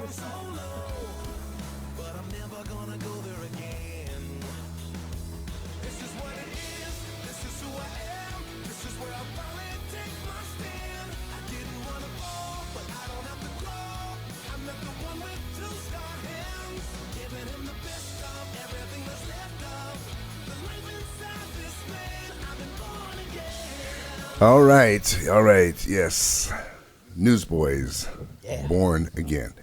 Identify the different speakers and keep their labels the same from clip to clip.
Speaker 1: But I'm never gonna go there again. This is what it is. This is who I am. This is where I finally take my stand. I didn't want to fall, but I don't have to crawl. I'm not the one with two star hands. Giving him the best of everything that's left of the life inside this man. I've been born again.
Speaker 2: All right, yes. Newsboys, born again.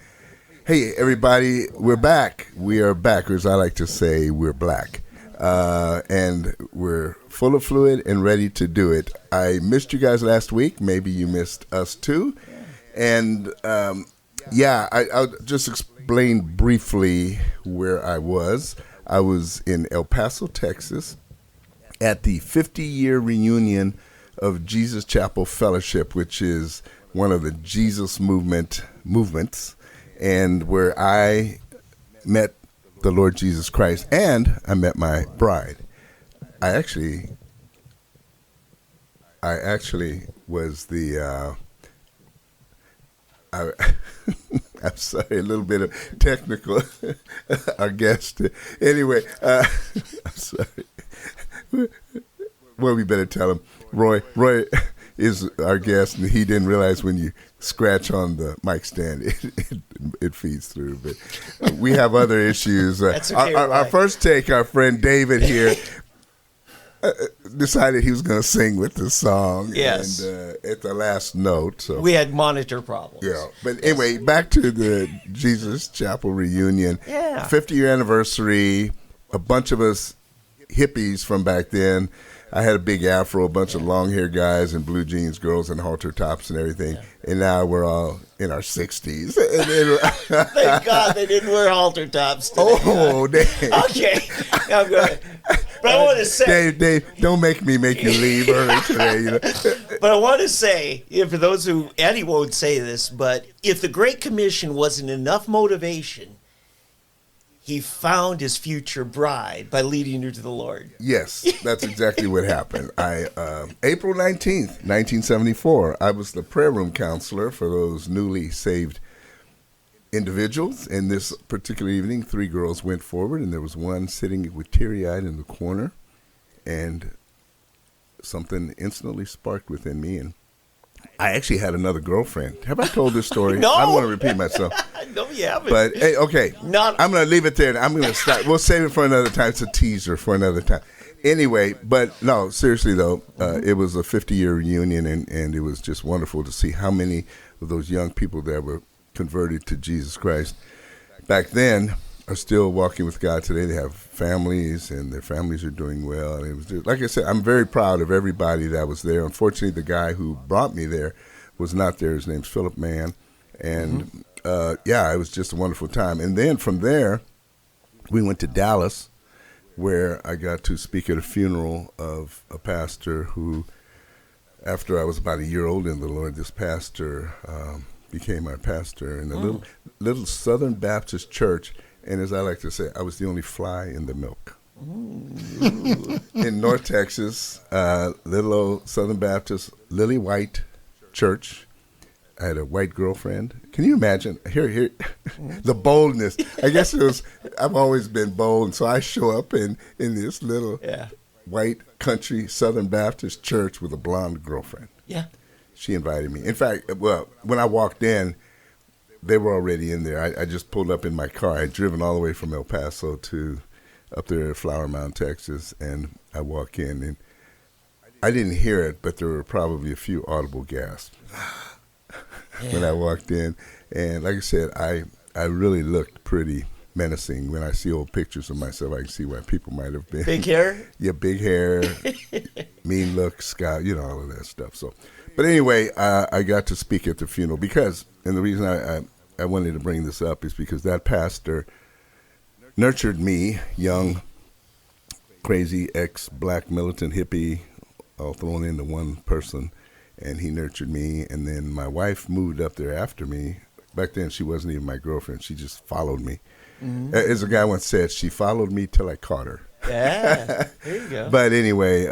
Speaker 2: Hey, everybody, we're back. We are back, or as I like to say, we're black. And we're full of fluid and ready to do it. I missed you guys last week. Maybe you missed us too. And, I'll just explain briefly where I was. I was in El Paso, Texas, at the 50-year reunion of Jesus Chapel Fellowship, which is one of the Jesus movements, and where I met the Lord Jesus Christ, and I met my bride. I actually was the I'm sorry, a little bit of technical, our guest. Anyway, I'm sorry. Well, we better tell him. Roy is our guest, and he didn't realize when you scratch on the mic stand, it feeds through. But we have other issues.
Speaker 3: That's okay,
Speaker 2: our first take, our friend David here decided he was going to sing with the song.
Speaker 3: Yes.
Speaker 2: And at the last note. So
Speaker 3: we had monitor problems.
Speaker 2: Yeah. But anyway, back to the Jesus Chapel reunion.
Speaker 3: Yeah.
Speaker 2: 50-year anniversary. A bunch of us hippies from back then. I had a big afro, a bunch of long-haired guys and blue jeans, girls and halter tops and everything. Yeah. And now we're all in our 60s.
Speaker 3: Thank God they didn't wear halter tops today.
Speaker 2: Oh, damn.
Speaker 3: Okay. Now I'm going. But I want to say,
Speaker 2: Dave, don't make me make you leave early today. You know.
Speaker 3: But I want to say, for those who, Eddie won't say this, but if the Great Commission wasn't enough motivation, he found his future bride by leading her to the Lord.
Speaker 2: Yes, that's exactly what happened. April 19th, 1974, I was the prayer room counselor for those newly saved individuals. And this particular evening, 3 girls went forward, and there was one sitting with teary-eyed in the corner. And something instantly sparked within me, and I actually had another girlfriend. Have I told this story?
Speaker 3: No.
Speaker 2: I don't want to repeat myself.
Speaker 3: No, you haven't.
Speaker 2: But, hey, okay. I'm going to leave it there. I'm going to stop. We'll save it for another time. It's a teaser for another time. Anyway, but no, seriously, though, it was a 50-year reunion, and it was just wonderful to see how many of those young people that were converted to Jesus Christ back then are still walking with God today. They have families, and their families are doing well. And it was just, like I said, I'm very proud of everybody that was there. Unfortunately, the guy who brought me there was not there. His name's Philip Mann. And, it was just a wonderful time. And then from there, we went to Dallas, where I got to speak at a funeral of a pastor who, after I was about a year old in the Lord, this pastor became my pastor in a little Southern Baptist church. And as I like to say, I was the only fly in the milk. In North Texas, little old Southern Baptist, lily white church. I had a white girlfriend. Can you imagine? Here, the boldness. I guess it was, I've always been bold. And so I show up in this little white country Southern Baptist church with a blonde girlfriend.
Speaker 3: Yeah.
Speaker 2: She invited me. In fact, when I walked in, they were already in there. I just pulled up in my car. I had driven all the way from El Paso to up there at Flower Mound, Texas, and I walk in, and I didn't hear it, but there were probably a few audible gasps when I walked in. And like I said, I really looked pretty menacing. When I see old pictures of myself, I can see why people might have been.
Speaker 3: Big hair?
Speaker 2: Yeah, big hair, mean look, scout, all of that stuff. So, but anyway, I got to speak at the funeral because, and the reason I wanted to bring this up is because that pastor nurtured me, young, crazy ex-black militant hippie, all thrown into one person, and he nurtured me. And then my wife moved up there after me. Back then, she wasn't even my girlfriend. She just followed me. Mm-hmm. As a guy once said, she followed me till I caught her.
Speaker 3: Yeah, there you go.
Speaker 2: But anyway,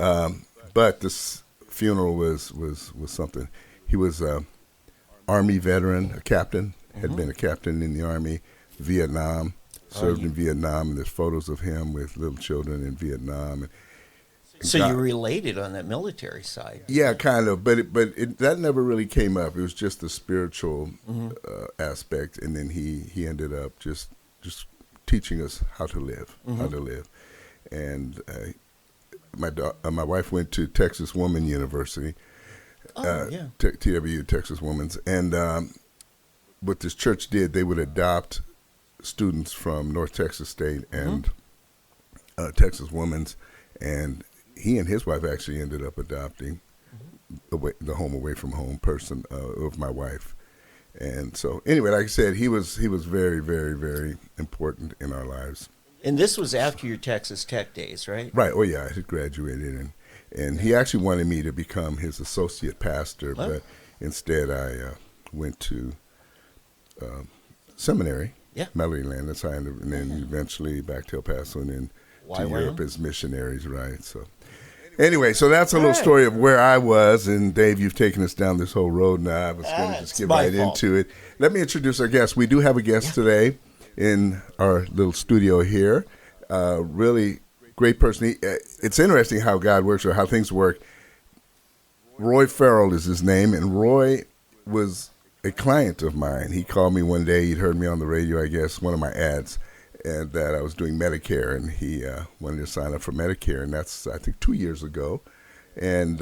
Speaker 2: but this funeral was something. He was a Army veteran, a captain, had been a captain in the Army, Vietnam, served in Vietnam, and there's photos of him with little children in Vietnam. And
Speaker 3: So you related on that military side.
Speaker 2: yeah, kind of, but that never really came up. It was just the spiritual aspect, and then he ended up just teaching us how to live, And my wife went to Texas Woman University, TWU, Texas Women's, and what this church did, they would adopt students from North Texas State and Texas Women's, and he and his wife actually ended up adopting the home away from home person of my wife. And so anyway, like I said, he was very, very, very important in our lives.
Speaker 3: And this was after your Texas Tech days, right?
Speaker 2: Right. Oh yeah, I had graduated, and he actually wanted me to become his associate pastor, but instead I went to seminary, Melodyland, that's how I ended up, and then eventually back to El Paso and then to Europe as missionaries, right? So anyway, so that's a little story of where I was, and Dave, you've taken us down this whole road now. I was going to just get right into it. Let me introduce our guest. We do have a guest today in our little studio here. Really great person. It's interesting how God works or how things work. Roy Farrell is his name, and Roy was a client of mine. He called me one day. He'd heard me on the radio, I guess, one of my ads, and that I was doing Medicare, and he wanted to sign up for Medicare, and that's, I think, 2 years ago. And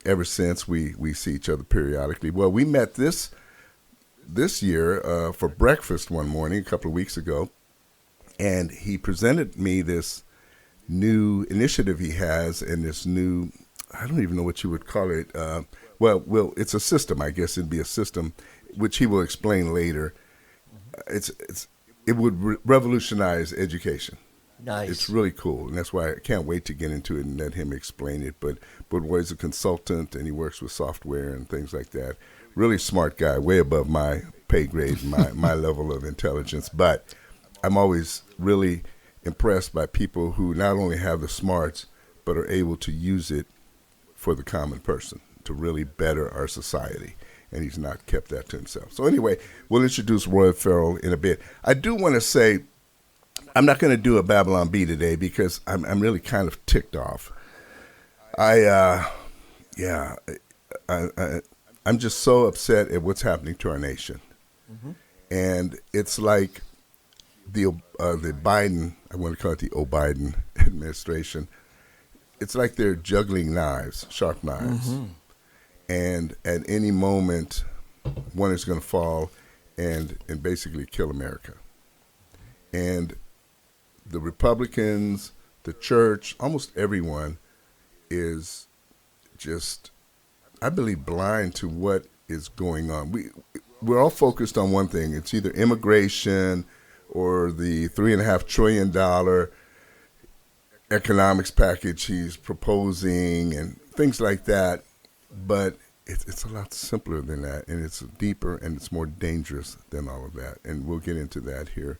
Speaker 2: ever since, we see each other periodically. Well, we met this year for breakfast one morning, a couple of weeks ago, and he presented me this new initiative he has, and this new, I don't even know what you would call it. Well, it's a system, I guess it'd be a system, which he will explain later. It would revolutionize education.
Speaker 3: Nice.
Speaker 2: It's really cool, and that's why I can't wait to get into it and let him explain it. But Roy's a consultant, and he works with software and things like that. Really smart guy, way above my pay grade, my level of intelligence. But I'm always really impressed by people who not only have the smarts, but are able to use it for the common person to really better our society. And he's not kept that to himself. So anyway, we'll introduce Roy Farrell in a bit. I do want to say, I'm not going to do a Babylon Bee today because I'm really kind of ticked off. I'm just so upset at what's happening to our nation. And it's like the Biden, I want to call it the O'Biden administration, it's like they're juggling knives, sharp knives. And at any moment, one is going to fall and basically kill America. And the Republicans, the church, almost everyone is just, I believe, blind to what is going on. We're all focused on one thing. It's either immigration or the $3.5 trillion economics package he's proposing and things like that. But it's a lot simpler than that, and it's deeper and it's more dangerous than all of that. And we'll get into that here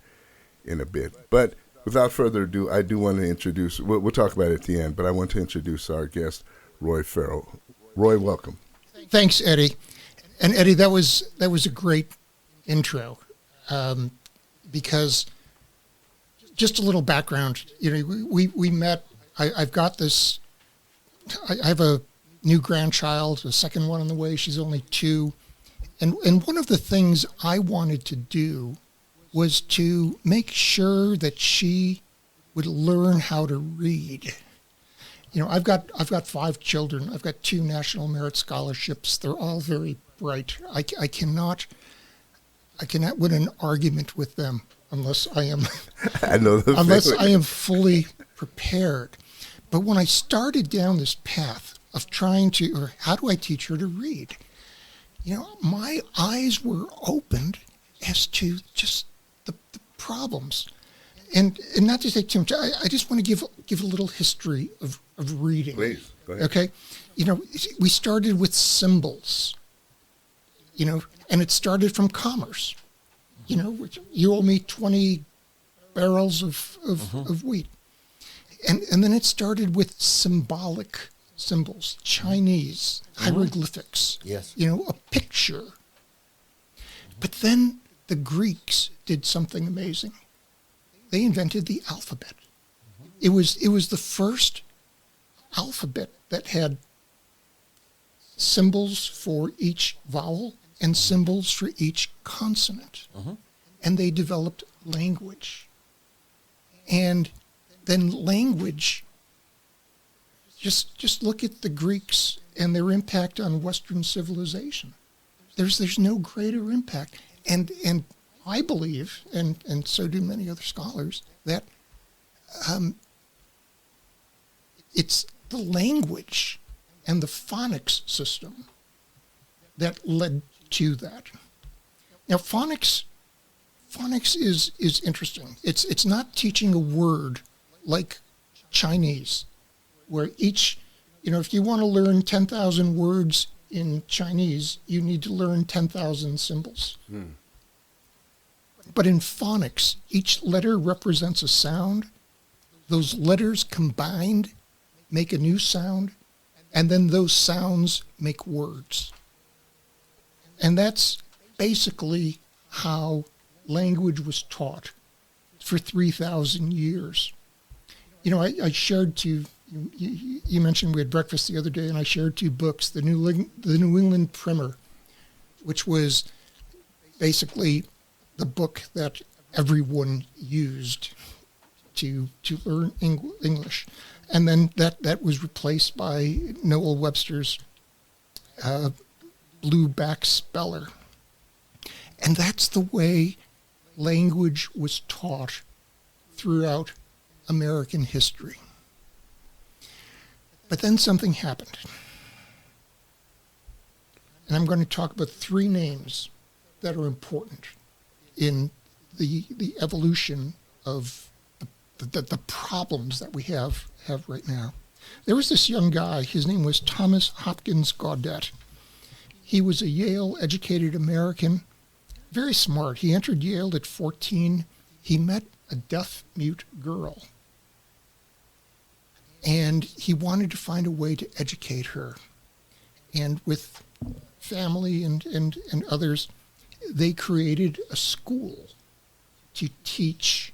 Speaker 2: in a bit. But without further ado, I do want to introduce, we'll talk about it at the end, but I want to introduce our guest, Roy Farrell. Roy, welcome.
Speaker 4: Thanks, Eddie. And Eddie, that was a great intro, because just a little background. You know, we met. I've got this. I have a new grandchild, a second one on the way. She's only 2, and one of the things I wanted to do was to make sure that she would learn how to read. You know, I've got 5 children. I've got 2 National Merit Scholarships. They're all very bright. I cannot win an argument with them unless I am I am fully prepared. But when I started down this path of trying to, or how do I teach her to read? You know, my eyes were opened as to just the problems. And not to take too much, I just want to give a little history of reading.
Speaker 2: Please, go ahead.
Speaker 4: Okay? You know, we started with symbols, you know, and it started from commerce. You know, you owe me 20 barrels of wheat. And then it started with symbolic symbols, Chinese, hieroglyphics,
Speaker 3: Yes.
Speaker 4: you know, a picture. But then the Greeks did something amazing. They invented the alphabet. It was the first alphabet that had symbols for each vowel and symbols for each consonant. And they developed language. And then language, just look at the Greeks and their impact on Western civilization. There's no greater impact. And I believe, and so do many other scholars, that it's the language and the phonics system that led to that. Now, phonics is interesting. It's not teaching a word like Chinese, where each, if you want to learn 10,000 words in Chinese, you need to learn 10,000 symbols. But in phonics, each letter represents a sound. Those letters combined make a new sound, and then those sounds make words. And that's basically how language was taught for 3,000 years. I shared two, you mentioned we had breakfast the other day, and I shared two books, the New England Primer, which was basically the book that everyone used to learn English. And then that was replaced by Noel Webster's Blueback Speller. And that's the way language was taught throughout American history. But then something happened. And I'm going to talk about three names that are important in the evolution of the problems that we have right now. There was this young guy, his name was Thomas Hopkins Gaudet. He was a Yale-educated American, very smart. He entered Yale at 14. He met a deaf-mute girl, and he wanted to find a way to educate her. And with family and others, they created a school to teach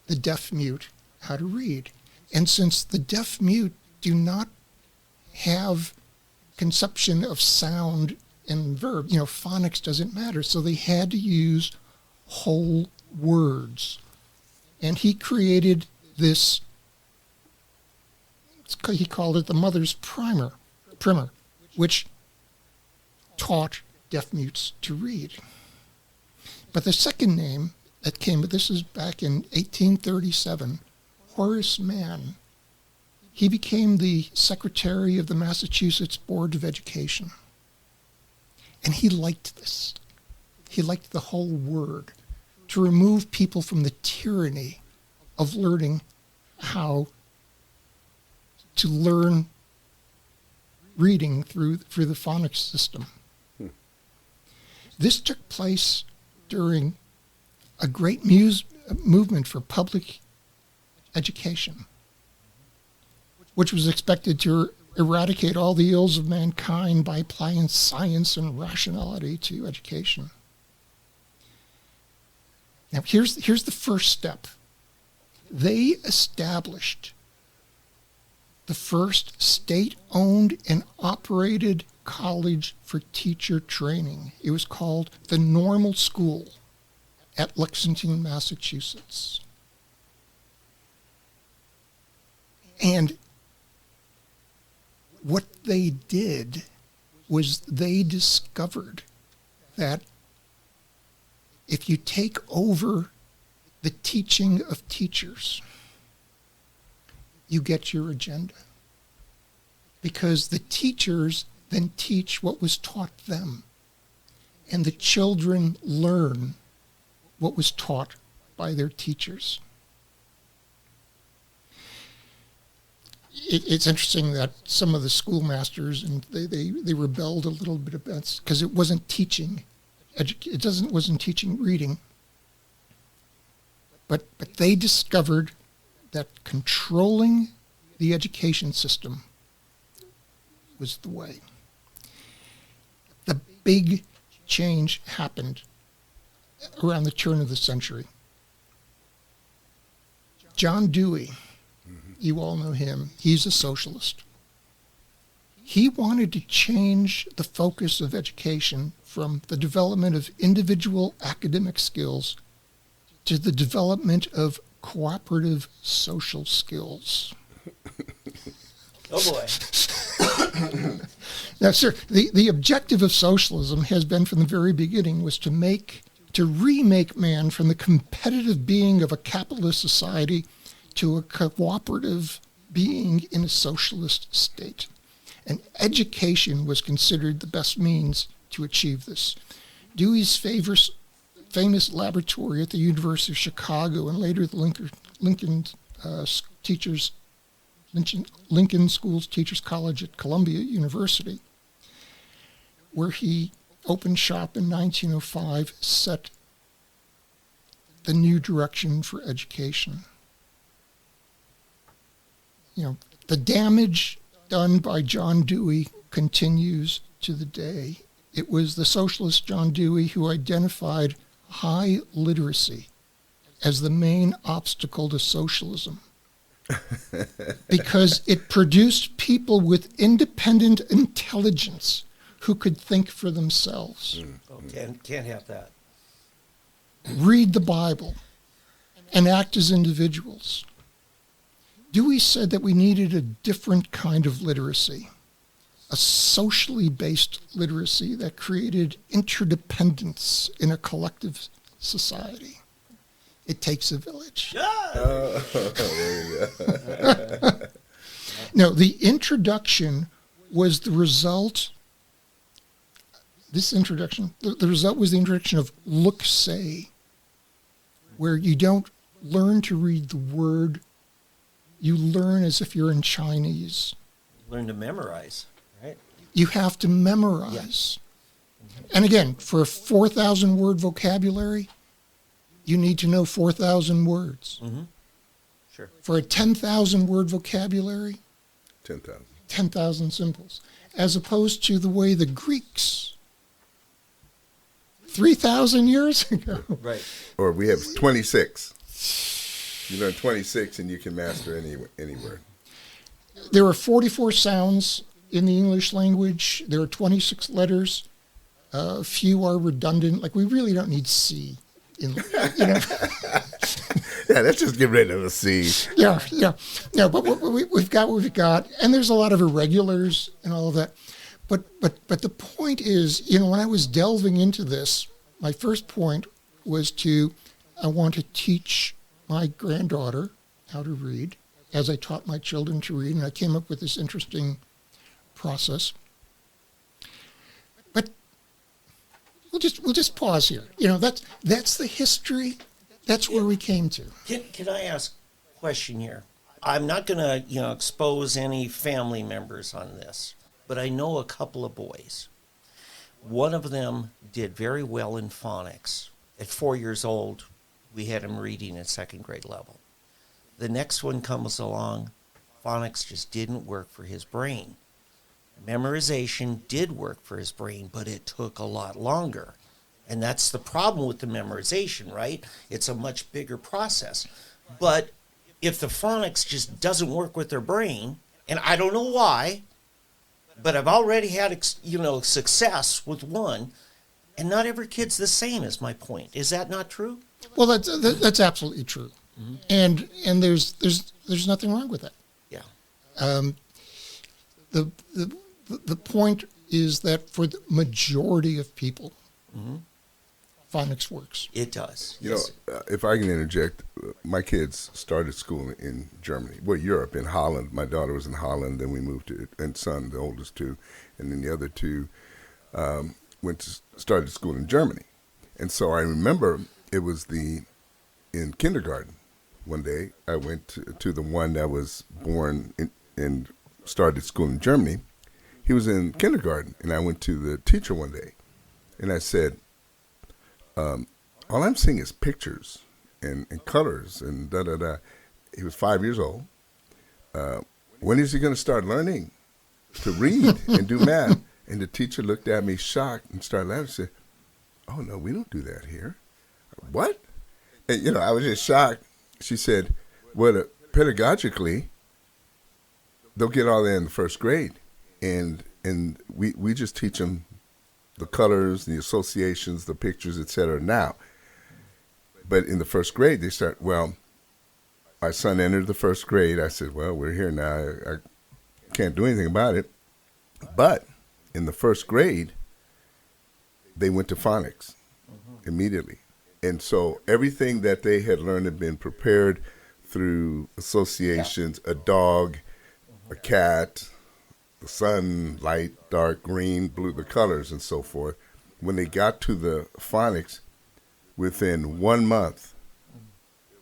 Speaker 4: the deaf-mute how to read. And since the deaf-mute do not have conception of sound and verb, phonics doesn't matter, so they had to use whole words. And he created this, he called it the Mother's Primer, which taught deaf-mutes to read. But the second name that came, this is back in 1837, Horace Mann. He became the secretary of the Massachusetts Board of Education. And he liked this. He liked the whole word, to remove people from the tyranny of learning how to learn reading through the phonics system. This took place during a great movement for public education, which was expected to eradicate all the ills of mankind by applying science and rationality to education. Now, here's the first step. They established the first state-owned and operated college for teacher training. It was called the Normal School at Lexington, Massachusetts. And what they did was they discovered that if you take over the teaching of teachers, you get your agenda. Because the teachers then teach what was taught them, and the children learn what was taught by their teachers. It's interesting that some of the schoolmasters, and they rebelled a little bit about this because it wasn't teaching. Wasn't teaching reading. But they discovered that controlling the education system was the way. The big change happened around the turn of the century. John Dewey, you all know him. He's a socialist. He wanted to change the focus of education from the development of individual academic skills to the development of cooperative social skills.
Speaker 3: Oh boy.
Speaker 4: Now, sir, the objective of socialism has been from the very beginning was to remake man from the competitive being of a capitalist society to a cooperative being in a socialist state. And education was considered the best means to achieve this. Dewey's famous laboratory at the University of Chicago and later the Lincoln School's Teachers College at Columbia University, where he opened shop in 1905, set the new direction for education. You know, the damage done by John Dewey continues to the day. It was the socialist John Dewey who identified high literacy as the main obstacle to socialism because it produced people with independent intelligence who could think for themselves,
Speaker 3: Can't have that.
Speaker 4: read the Bible, and act as individuals. Dewey said that we needed a different kind of literacy, a socially based literacy that created interdependence in a collective society. It takes a village. No, the introduction was the result. The result was the introduction of look-say, where you don't learn to read the word, you learn as if you're in Chinese.
Speaker 3: Learn to memorize, right?
Speaker 4: You have to memorize. And again, for a 4,000 word vocabulary, you need to know 4,000 words.
Speaker 3: Mm-hmm. Sure.
Speaker 4: For a 10,000 word vocabulary,
Speaker 2: 10,000.
Speaker 4: 10,000 symbols. As opposed to the way the Greeks, 3,000 years ago.
Speaker 3: Right.
Speaker 2: Or we have 26. You learn 26 and you can master any word.
Speaker 4: There are 44 sounds in the English language. There are 26 letters. A few are redundant. Like, we really don't need C.
Speaker 2: Yeah, let's just get rid of the C.
Speaker 4: Yeah. No, but we've got what we've got. And there's a lot of irregulars and all of that. But the point is, when I was delving into this, my first point was I want to teach my granddaughter how to read, as I taught my children to read, and I came up with this interesting process. But we'll just pause here. That's the history. That's where we came to.
Speaker 3: Can I ask a question here? I'm not going to expose any family members on this, but I know a couple of boys. One of them did very well in phonics. At 4 years old, we had him reading at second grade level. The next one comes along, phonics just didn't work for his brain. Memorization did work for his brain, but it took a lot longer. And that's the problem with the memorization, right? It's a much bigger process. But if the phonics just doesn't work with their brain, and I don't know why, but I've already had success with one, and not every kid's the same, is my point. Is that not true?
Speaker 4: Well, that's absolutely true, and there's nothing wrong with that.
Speaker 3: Yeah.
Speaker 4: The point is that for the majority of people, phonics works.
Speaker 3: It does.
Speaker 2: If I can interject, my kids started school in Germany. Well, Europe, in Holland. My daughter was in Holland, then we moved to, and son, the oldest two, and then the other two started school in Germany. And so I remember it was in kindergarten. One day I went to the one that was born and started school in Germany. He was in kindergarten, and I went to the teacher one day, and I said, all I'm seeing is pictures and colors and da-da-da. He was 5 years old. When is he going to start learning to read and do math? And the teacher looked at me shocked and started laughing and said, oh, no, we don't do that here. what? And, I was just shocked. She said, well, pedagogically, they'll get all that in the first grade. And we just teach them the colors, the associations, the pictures, et cetera, now. But in the first grade, they start, well, my son entered the first grade. I said, well, we're here now. I can't do anything about it. But in the first grade, they went to phonics immediately. And so everything that they had learned had been prepared through associations, a dog, a cat, the sun, light, dark, green, blue, the colors and so forth. When they got to the phonics, within 1 month,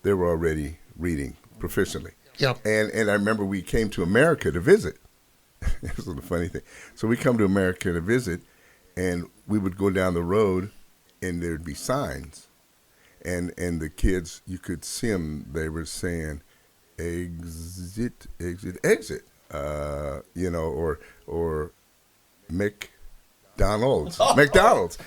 Speaker 2: they were already reading proficiently.
Speaker 4: Yep.
Speaker 2: And I remember we came to America to visit. This was the funny thing. So we come to America to visit, and we would go down the road, and there'd be signs. And the kids, you could see them, they were saying, exit, exit, exit. Or McDonald's. McDonald's.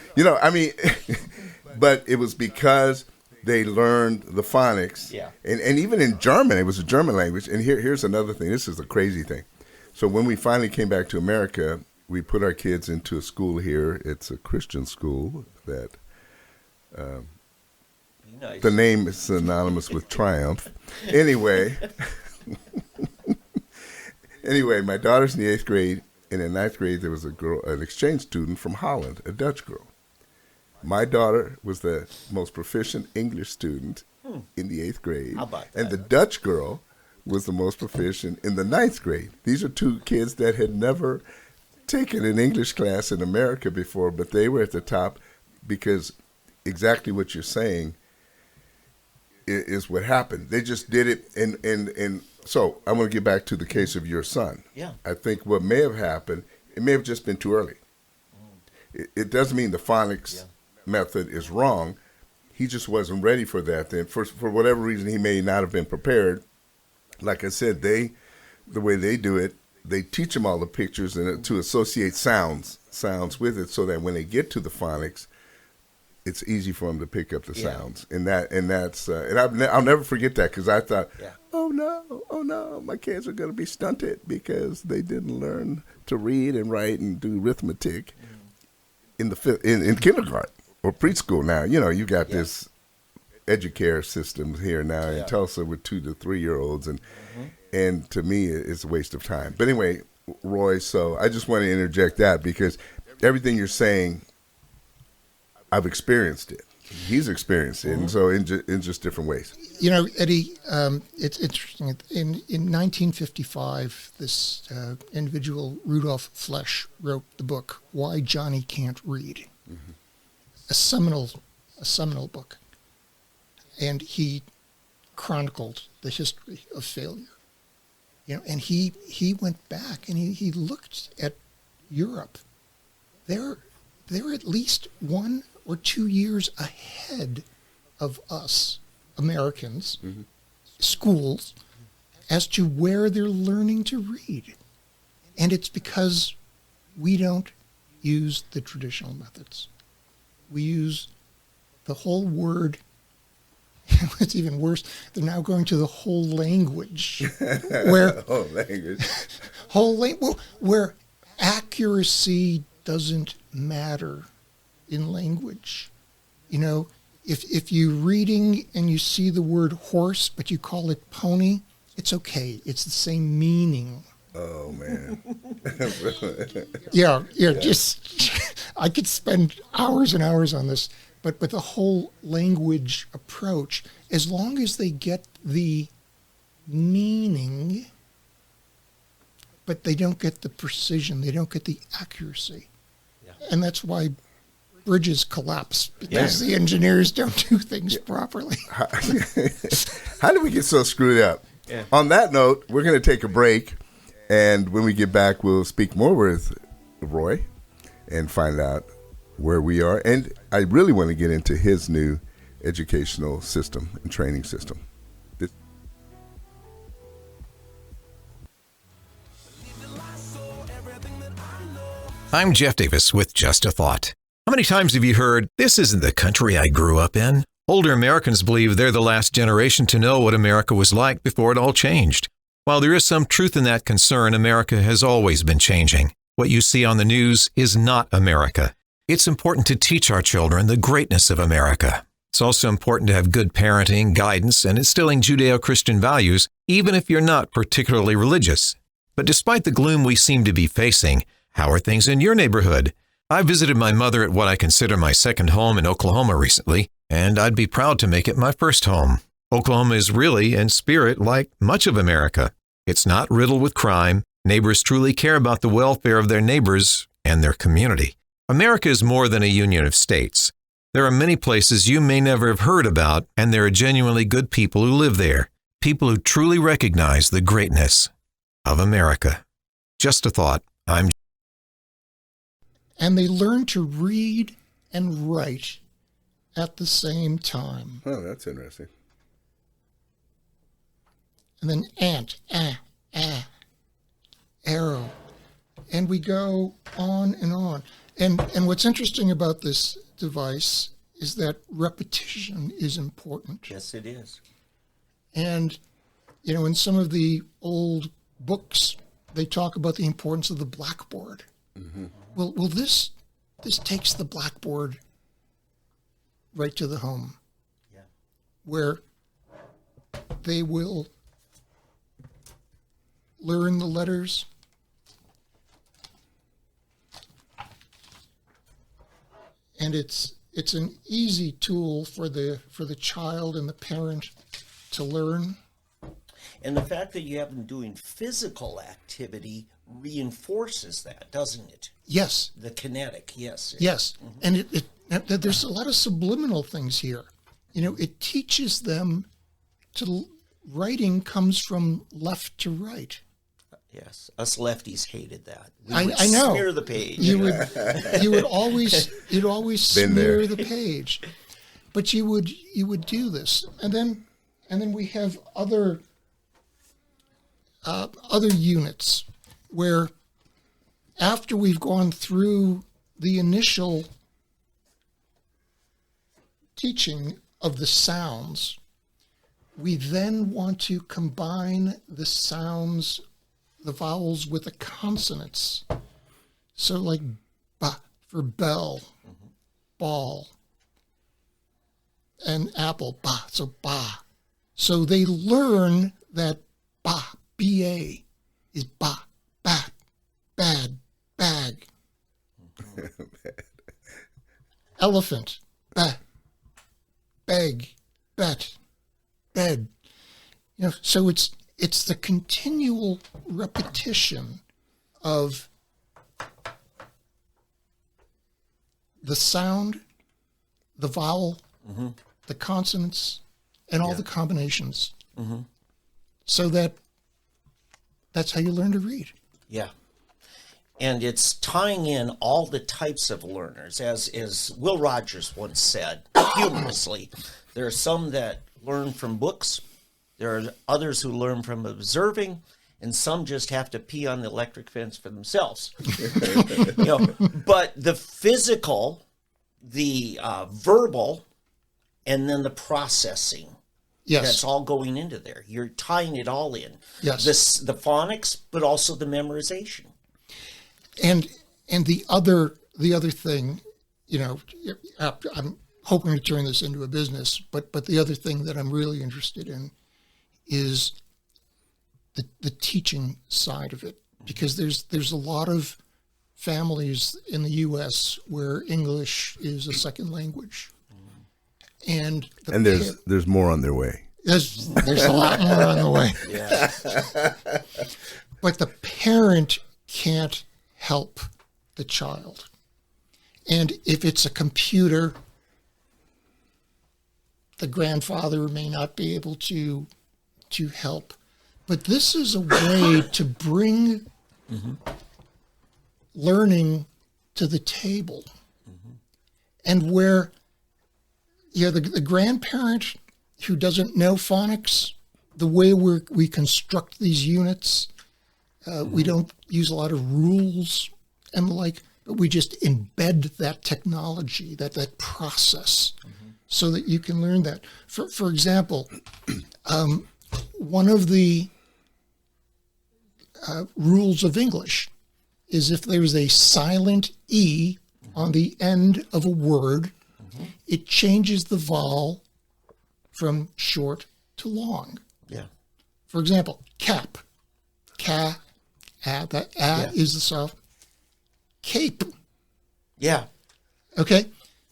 Speaker 2: But it was because they learned the phonics.
Speaker 3: Yeah.
Speaker 2: And even in German, it was a German language. And here's another thing. This is a crazy thing. So when we finally came back to America, we put our kids into a school here. It's a Christian school that
Speaker 3: Nice.
Speaker 2: the name is synonymous with triumph. Anyway. Anyway, my daughter's in the 8th grade, and in 9th grade there was a girl, an exchange student from Holland, a Dutch girl. My daughter was the most proficient English student in the 8th grade.
Speaker 3: How about that?
Speaker 2: And the Dutch girl was the most proficient in the 9th grade. These are two kids that had never taken an English class in America before, but they were at the top because exactly what you're saying is what happened. They just did it, and so I'm going to get back to the case of your son.
Speaker 3: Yeah.
Speaker 2: I think what may have happened, it may have just been too early. It doesn't mean the phonics method is wrong. He just wasn't ready for that then. For whatever reason, he may not have been prepared. Like I said, the way they do it, they teach them all the pictures and to associate sounds with it, so that when they get to the phonics, it's easy for them to pick up the sounds. And I'll never forget that, because I thought, oh no, my kids are going to be stunted because they didn't learn to read and write and do arithmetic in kindergarten or preschool. Now, you got this educare system here now in Tulsa with 2 to 3 year olds, and to me, it's a waste of time. But anyway, Roy, so I just want to interject that, because everything you're saying, I've experienced it. He's experienced it, and so in just different ways.
Speaker 4: Eddie, it's interesting. In 1955, this individual, Rudolf Flesch, wrote the book "Why Johnny Can't Read," a seminal book, and he chronicled the history of failure. And he went back and he looked at Europe. They're at least 1 or 2 years ahead of us Americans, schools, as to where they're learning to read. And it's because we don't use the traditional methods. We use the whole word. It's even worse. They're now going to the whole language, where accuracy doesn't matter in language. If you're reading and you see the word horse, but you call it pony, it's okay. It's the same meaning.
Speaker 2: Oh, man.
Speaker 4: Just I could spend hours and hours on this, but the whole language approach, as long as they get the meaning, but they don't get the precision, they don't get the accuracy. And that's why bridges collapse, because the engineers don't do things properly.
Speaker 2: How did we get so screwed up? Yeah. On that note, we're going to take a break, and when we get back, we'll speak more with Roy and find out where we are. And I really want to get into his new educational system and training system.
Speaker 5: I'm Jeff Davis with Just a Thought. How many times have you heard, "This isn't the country I grew up in"? Older Americans believe they're the last generation to know what America was like before it all changed. While there is some truth in that concern, America has always been changing. What you see on the news is not America. It's important to teach our children the greatness of America. It's also important to have good parenting, guidance, and instilling Judeo-Christian values, even if you're not particularly religious. But despite the gloom we seem to be facing, how are things in your neighborhood? I visited my mother at what I consider my second home in Oklahoma recently, and I'd be proud to make it my first home. Oklahoma is really, in spirit, like much of America. It's not riddled with crime. Neighbors truly care about the welfare of their neighbors and their community. America is more than a union of states. There are many places you may never have heard about, and there are genuinely good people who live there. People who truly recognize the greatness of America. Just a thought.
Speaker 4: And they learn to read and write at the same time.
Speaker 2: Oh, that's interesting.
Speaker 4: And then ant, arrow. And we go on and on. And what's interesting about this device is that repetition is important.
Speaker 3: Yes, it is.
Speaker 4: And, you know, in some of the old books, they talk about the importance of the blackboard. Mm-hmm. Well, this takes the blackboard right to the home, where they will learn the letters, and it's an easy tool for the child and the parent to learn.
Speaker 3: And the fact that you have them doing physical activity reinforces that, doesn't it?
Speaker 4: Yes.
Speaker 3: The kinetic, yes.
Speaker 4: Yes. Mm-hmm. And there's a lot of subliminal things here. You know, it teaches them writing comes from left to right.
Speaker 3: Yes, us lefties hated that.
Speaker 4: I know.
Speaker 3: Smear the page.
Speaker 4: You'd always smear the page, but you would do this, and then we have other units where, after we've gone through the initial teaching of the sounds, we then want to combine the sounds, the vowels, with the consonants. So like ba for bell, ball, and apple, ba, so ba. So they learn that ba, B-A, is ba, bat, bad, bag. Elephant, ba, beg, bet, bed. You know, so it's the continual repetition of the sound, the vowel, mm-hmm. the consonants, and all the combinations. Mm-hmm. So that's how you learn to read.
Speaker 3: Yeah. And it's tying in all the types of learners. As Will Rogers once said, humorously, there are some that learn from books, there are others who learn from observing, and some just have to pee on the electric fence for themselves. But the physical, the verbal, and then the processing.
Speaker 4: Yes.
Speaker 3: That's all going into there. You're tying it all in.
Speaker 4: Yes.
Speaker 3: The phonics, but also the memorization.
Speaker 4: And the other thing, you know, I'm hoping to turn this into a business, but the other thing that I'm really interested in is the teaching side of it, because there's a lot of families in the U.S. where English is a second language, and
Speaker 2: there's more on their way.
Speaker 4: There's a lot more on the way.
Speaker 3: Yeah.
Speaker 4: But the parent can't help the child, and if it's a computer, the grandfather may not be able to help. But this is a way to bring learning to the table. Mm-hmm. And where the grandparent who doesn't know phonics, the way we construct these units, we don't use a lot of rules and the like, but we just embed that technology, that process, so that you can learn that. For example, one of the rules of English is if there's a silent E on the end of a word, it changes the vowel from short to long.
Speaker 3: Yeah.
Speaker 4: For example, cap. That is the soft. Cape.
Speaker 3: Yeah.
Speaker 4: Okay?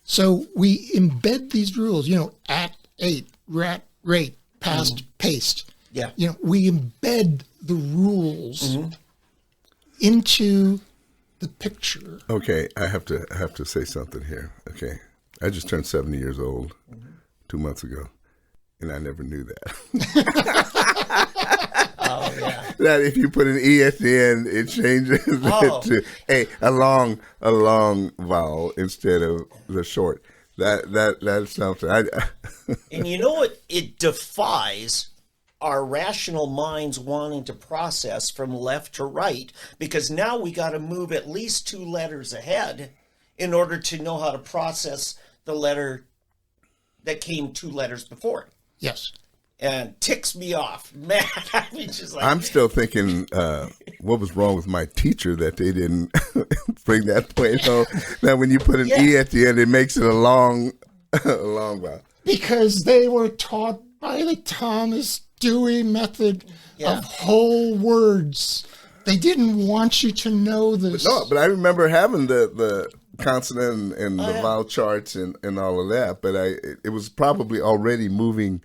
Speaker 4: So we embed these rules, at, ate, rat, rate, past, paste.
Speaker 3: Yeah.
Speaker 4: We embed the rules into the picture.
Speaker 2: Okay, I have to say something here. Okay, I just turned 70 years old 2 months ago, and I never knew that.
Speaker 3: Oh, yeah.
Speaker 2: That if you put an E at the end, it changes it to a long vowel instead of the short. That's something.
Speaker 3: And you know what? It defies our rational minds wanting to process from left to right, because now we got to move at least 2 letters ahead in order to know how to process the letter that came 2 letters before it.
Speaker 4: Yes.
Speaker 3: And ticks me off, man. I mean, just like,
Speaker 2: I'm still thinking, what was wrong with my teacher that they didn't bring that point home? That when you put an E at the end, it makes it a long vowel.
Speaker 4: Because they were taught by the Thomas Dewey method of whole words. They didn't want you to know this.
Speaker 2: But I remember having the consonant and the vowel charts and all of that. But it was probably already moving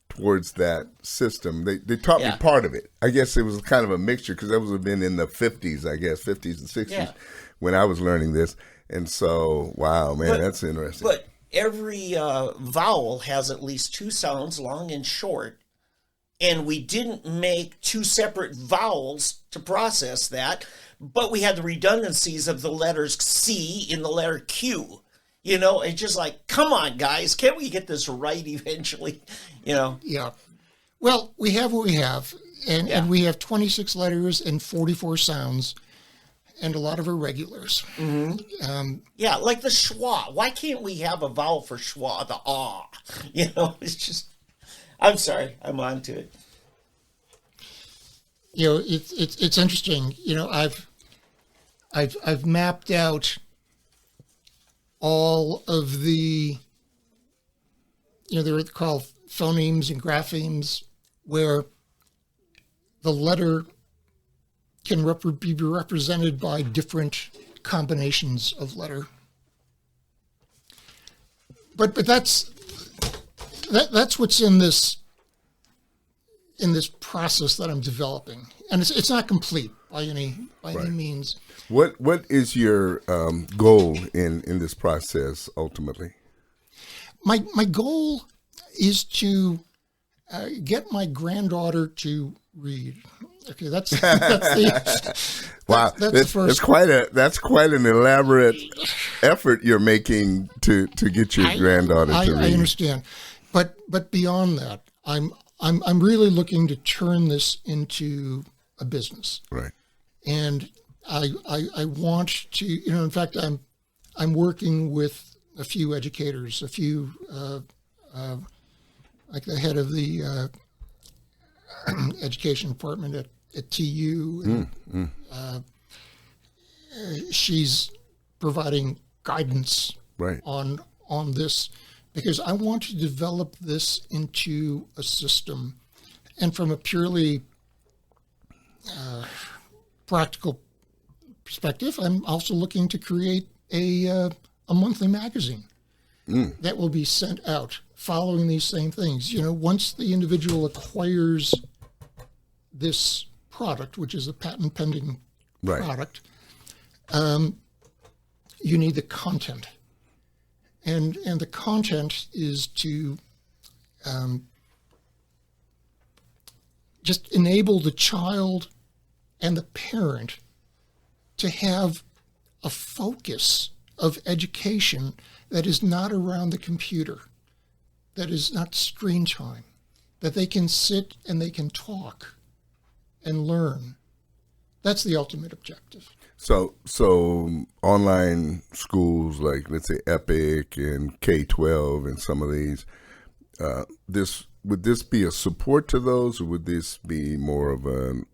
Speaker 2: towards that system. They taught me part of it. I guess it was kind of a mixture, because that would have been in the 50s, I guess, 50s and 60s when I was learning this. And so, wow, man, that's interesting.
Speaker 3: But every vowel has at least 2 sounds, long and short. And we didn't make 2 separate vowels to process that, but we had the redundancies of the letters C in the letter Q. It's just like, come on, guys, can't we get this right eventually?
Speaker 4: Yeah. Well, we have what we have, and we have 26 letters and 44 sounds, and a lot of irregulars.
Speaker 3: Yeah, like the schwa. Why can't we have a vowel for schwa, the ah? It's just, I'm sorry, I'm on to it.
Speaker 4: It's interesting. I've mapped out all of the, they're called phonemes and graphemes, where the letter can be represented by different combinations of letter. But that's what's in this process that I'm developing, and it's not complete by any means.
Speaker 2: What is your goal in this process ultimately?
Speaker 4: My goal is to get my granddaughter to read. Okay, that's the
Speaker 2: wow.
Speaker 4: That's the first.
Speaker 2: That's quite an elaborate effort you're making to get your granddaughter to read.
Speaker 4: I understand, but beyond that, I'm really looking to turn this into a business.
Speaker 2: Right.
Speaker 4: And I want to, in fact, I'm working with a few educators, like the head of the education department at TU. She's providing guidance on this, because I want to develop this into a system. And from a purely practical perspective, I'm also looking to create a monthly magazine that will be sent out following these same things. Once the individual acquires this product, which is a patent pending product, you need the content. And the content is to just enable the child and the parent to have a focus of education that is not around the computer, that is not screen time, that they can sit and they can talk and learn. That's the ultimate objective.
Speaker 2: So online schools like, let's say, Epic and K-12 and some of these, would this be a support to those, or would this be more of an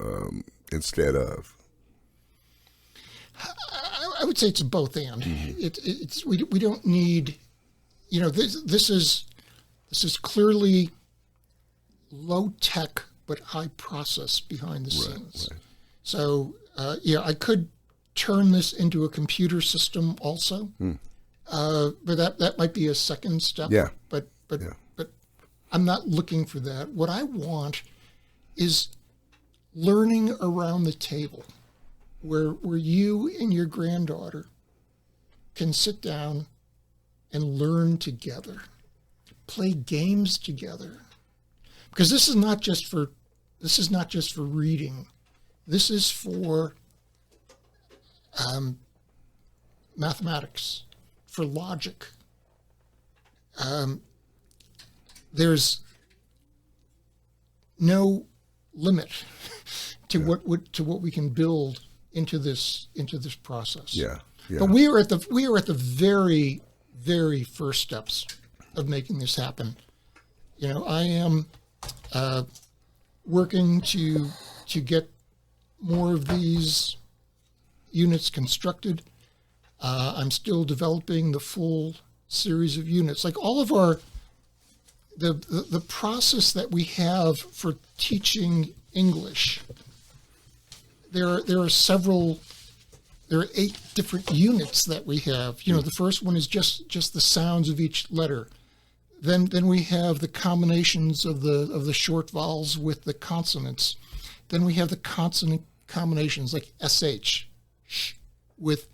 Speaker 2: instead of?
Speaker 4: I would say it's a both and. It's we don't need, this is clearly low tech but high process behind the scenes.
Speaker 2: Right.
Speaker 4: So I could turn this into a computer system also, but that might be a second step.
Speaker 2: Yeah.
Speaker 4: But I'm not looking for that. What I want is learning around the table, where you and your granddaughter can sit down and learn together, play games together. Because this is not just for reading. This is for mathematics, for logic. There's no limit to what we can build into this process.
Speaker 2: Yeah.
Speaker 4: But we are at the very, very first steps of making this happen. I am working to get more of these units constructed. I'm still developing the full series of units. Like all of our the process that we have for teaching English. There are 8 different units that we have. The first one is just the sounds of each letter. Then we have the combinations of the short vowels with the consonants. Then we have the consonant combinations like sh, sh, with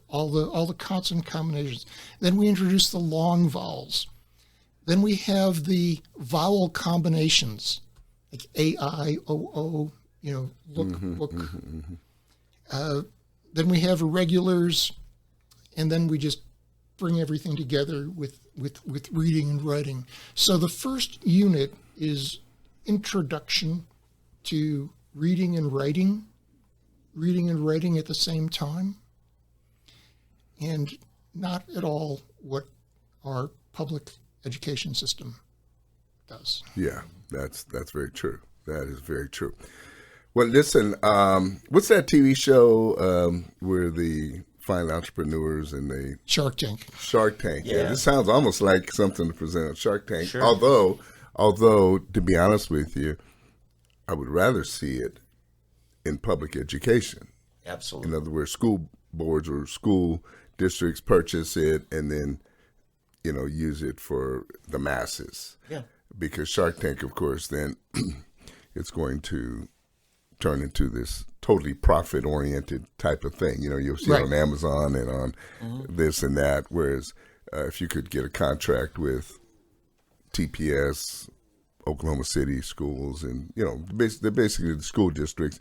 Speaker 4: all the consonant combinations. Then we introduce the long vowels. Then we have the vowel combinations like a, I, o, look. Then we have irregulars, and then we just bring everything together with reading and writing. So the first unit is introduction to reading and writing at the same time, and not at all what our public education system does.
Speaker 2: Yeah, that's very true. That is very true. Well, listen, what's that TV show where the find entrepreneurs and they
Speaker 4: Shark Tank.
Speaker 2: Yeah, this sounds almost like something to present on Shark Tank.
Speaker 3: Sure.
Speaker 2: Although, to be honest with you, I would rather see it in public education.
Speaker 3: Absolutely.
Speaker 2: In other words, school boards or school districts purchase it and then, use it for the masses.
Speaker 3: Yeah.
Speaker 2: Because Shark Tank, of course, then it's going to turn into this totally profit-oriented type of thing. You'll see it on Amazon and on this and that. Whereas if you could get a contract with TPS, Oklahoma City schools, and basically the school districts,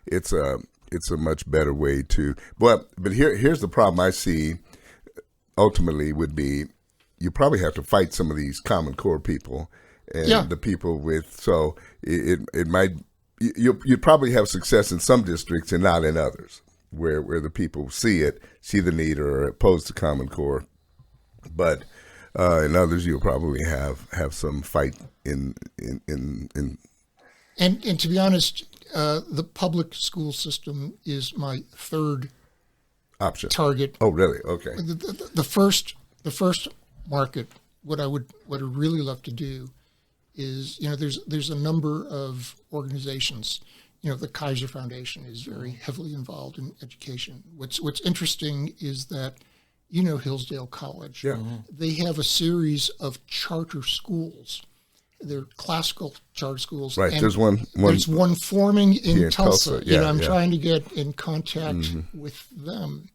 Speaker 2: it's a much better way to. But here's the problem I see. Ultimately, would be you probably have to fight some of these Common Core people and the people with. So it might. You'd probably have success in some districts and not in others, where the people see the need, or are opposed to Common Core. But in others, you'll probably have some fight in.
Speaker 4: And to be honest, the public school system is my third
Speaker 2: option
Speaker 4: target.
Speaker 2: Oh, really? Okay.
Speaker 4: The first market. What I would really love to do is, there's a number of organizations. The Kaiser Foundation is very heavily involved in education. What's interesting is that, Hillsdale College.
Speaker 2: Yeah.
Speaker 4: They have a series of charter schools. They're classical charter schools.
Speaker 2: Right.
Speaker 4: And
Speaker 2: there's one.
Speaker 4: There's one forming in Tulsa.
Speaker 2: Yeah,
Speaker 4: I'm trying to get in contact with them.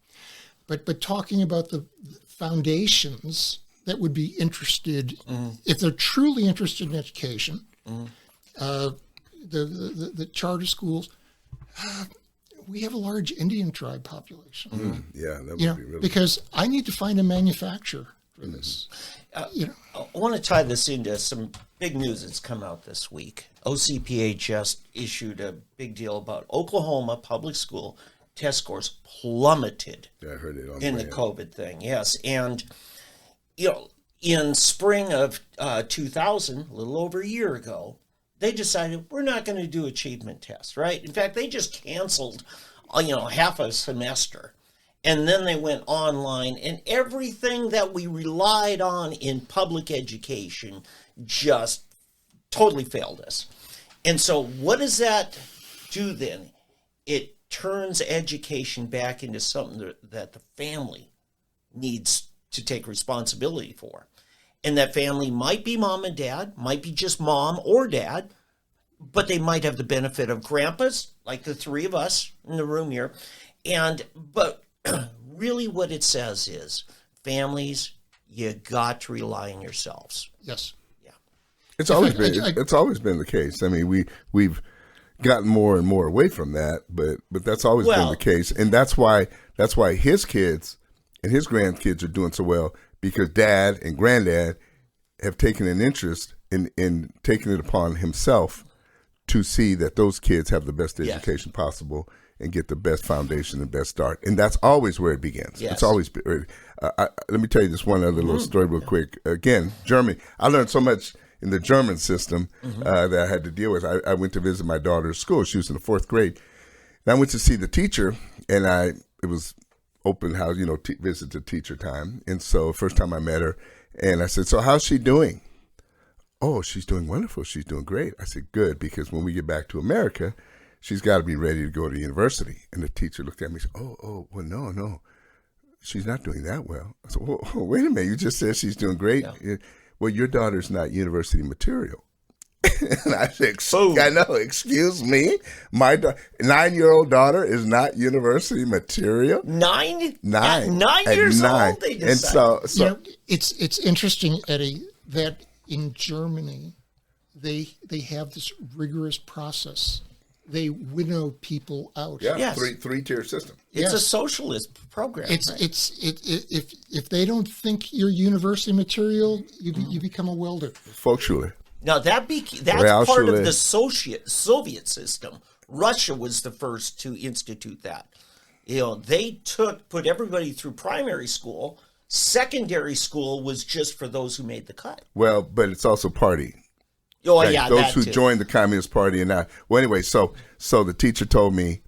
Speaker 4: But talking about the foundations that would be interested, if they're truly interested in education, the charter schools, we have a large Indian tribe population.
Speaker 2: Yeah, that would be really.
Speaker 4: Because I need to find a manufacturer for this.
Speaker 3: I want to tie this into some big news that's come out this week. OCPA just issued a big deal about Oklahoma public school test scores plummeted
Speaker 2: Yeah, I heard it on
Speaker 3: in the COVID thing. Yes, and in spring of 2000, a little over a year ago, they decided we're not going to do achievement tests. Right? In fact, they just canceled, half a semester. And then they went online, and everything that we relied on in public education just totally failed us. And so what does that do then? It turns education back into something that the family needs to take responsibility for. And that family might be mom and dad, might be just mom or dad, but they might have the benefit of grandpas, like the three of us in the room here. But really what it says is, families, you got to rely on yourselves.
Speaker 4: Yes.
Speaker 3: Yeah.
Speaker 2: It's always been the case. I mean, we've gotten more and more away from that, but that's always been the case, and that's why his kids and his grandkids are doing so well, because dad and granddad have taken an interest in taking it upon himself to see that those kids have the best education possible and get the best foundation and best start. And that's always where it begins.
Speaker 3: Yes.
Speaker 2: It's always let me tell you this one other little story real quick. Again, Germany. I learned so much in the German system that I had to deal with. I went to visit my daughter's school. She was in the 4th grade. And I went to see the teacher, and it was open house, visit to teacher time. And so first time I met her, and I said, "So how's she doing?" "Oh, she's doing wonderful. She's doing great." I said, "Good, because when we get back to America, she's got to be ready to go to university." And the teacher looked at me and said, well, no, she's not doing that well. I said, "Well, wait a minute, you just said she's doing great." Yeah. "Well, your daughter's not university material." And I said, I know, excuse me? My 9-year-old daughter is not university material?
Speaker 3: 9
Speaker 2: 9
Speaker 3: years
Speaker 2: nine.
Speaker 3: old, they decided.
Speaker 2: And so
Speaker 4: It's interesting, Eddie, that in Germany, they have this rigorous process. They winnow people out.
Speaker 2: yeah,
Speaker 3: Yes.
Speaker 2: three-tier system.
Speaker 3: It's a
Speaker 4: Yes.
Speaker 3: socialist program.
Speaker 4: If they don't think you're university material, you become a welder.
Speaker 2: Volksschule.
Speaker 3: Now that's part of the Soviet system. Russia was the first to institute that. They put everybody through primary school. Secondary school was just for those who made the cut.
Speaker 2: Well, but it's also party.
Speaker 3: Oh,
Speaker 2: Like
Speaker 3: yeah,
Speaker 2: those
Speaker 3: that
Speaker 2: who
Speaker 3: too.
Speaker 2: joined the Communist Party and not. Well, anyway, so the teacher told me,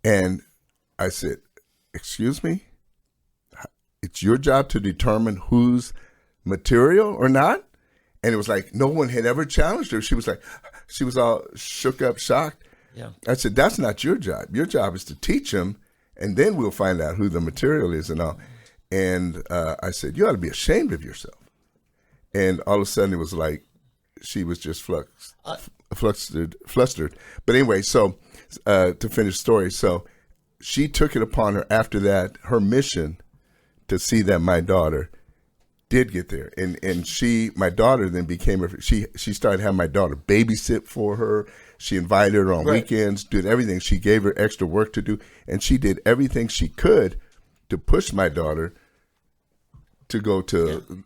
Speaker 2: and I said, "Excuse me? It's your job to determine who's material or not?" And it was like no one had ever challenged her. She was all shook up, shocked.
Speaker 3: Yeah.
Speaker 2: I said, "That's not your job. Your job is to teach them, and then we'll find out who the material is and all." And I said, "You ought to be ashamed of yourself." And all of a sudden, it was like she was just flustered. But anyway, so to finish the story, so she took it upon her after that, her mission to see that my daughter did get there. And my daughter then became she started having my daughter babysit for her. She invited her on weekends, did everything. She gave her extra work to do, and she did everything she could to push my daughter to go to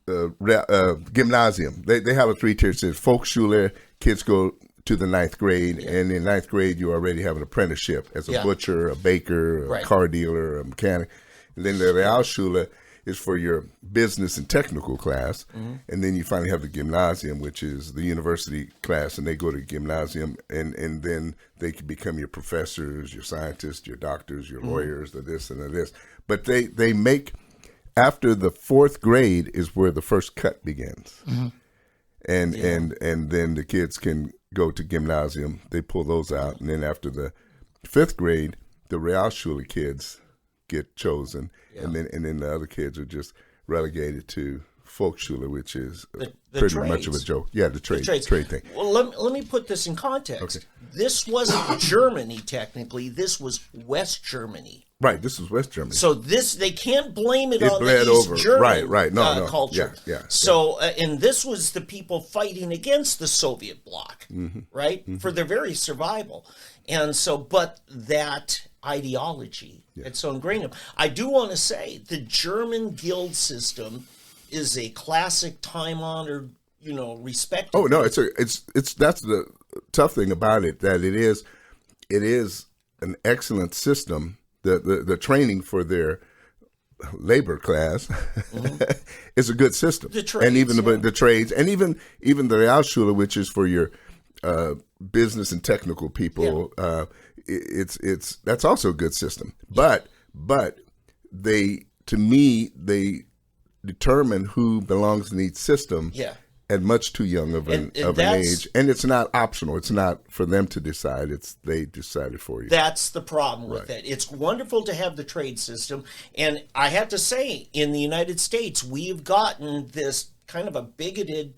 Speaker 2: gymnasium. They have a 3-tier system. Volksschule, kids go to the 9th grade, and in 9th grade you already have an apprenticeship as a butcher, a baker, a car dealer, a mechanic. And then the Realschule is for your business and technical class, and then you finally have the gymnasium, which is the university class, and they go to gymnasium, and then they can become your professors, your scientists, your doctors, your lawyers, the this and the this. But they make, after the 4th grade is where the first cut begins. And then the kids can go to gymnasium. They pull those out, and then after the 5th grade, the Realschule kids get chosen, and then the other kids are just relegated to Volksschule, which is
Speaker 3: the
Speaker 2: pretty
Speaker 3: trades.
Speaker 2: much of a joke. Yeah, the trade thing.
Speaker 3: Well, let me put this in context.
Speaker 2: Okay.
Speaker 3: This wasn't Germany technically. This was West Germany.
Speaker 2: Right, this was West Germany.
Speaker 3: So they can't blame it
Speaker 2: It
Speaker 3: on
Speaker 2: bled
Speaker 3: the East
Speaker 2: over.
Speaker 3: German
Speaker 2: Right. No.
Speaker 3: culture.
Speaker 2: Yeah.
Speaker 3: So, and this was the people fighting against the Soviet bloc, right, for their very survival. And so, but that ideology, it's so ingrained in them. I do want to say the German guild system is a classic, time-honored, respected.
Speaker 2: Oh no, it's that's the tough thing about it, that it is an excellent system the training for their labor class is a good system.
Speaker 3: The trades,
Speaker 2: and even
Speaker 3: yeah.
Speaker 2: the trades, and even the Realschule, which is for your business and technical people. It's that's also a good system. But they determine who belongs in each system.
Speaker 3: Yeah.
Speaker 2: At much too young of an age, and it's not optional. It's not for them to decide. They decide it for you.
Speaker 3: That's the problem with it. It's wonderful to have the trade system, and I have to say, in the United States, we've gotten this kind of a bigoted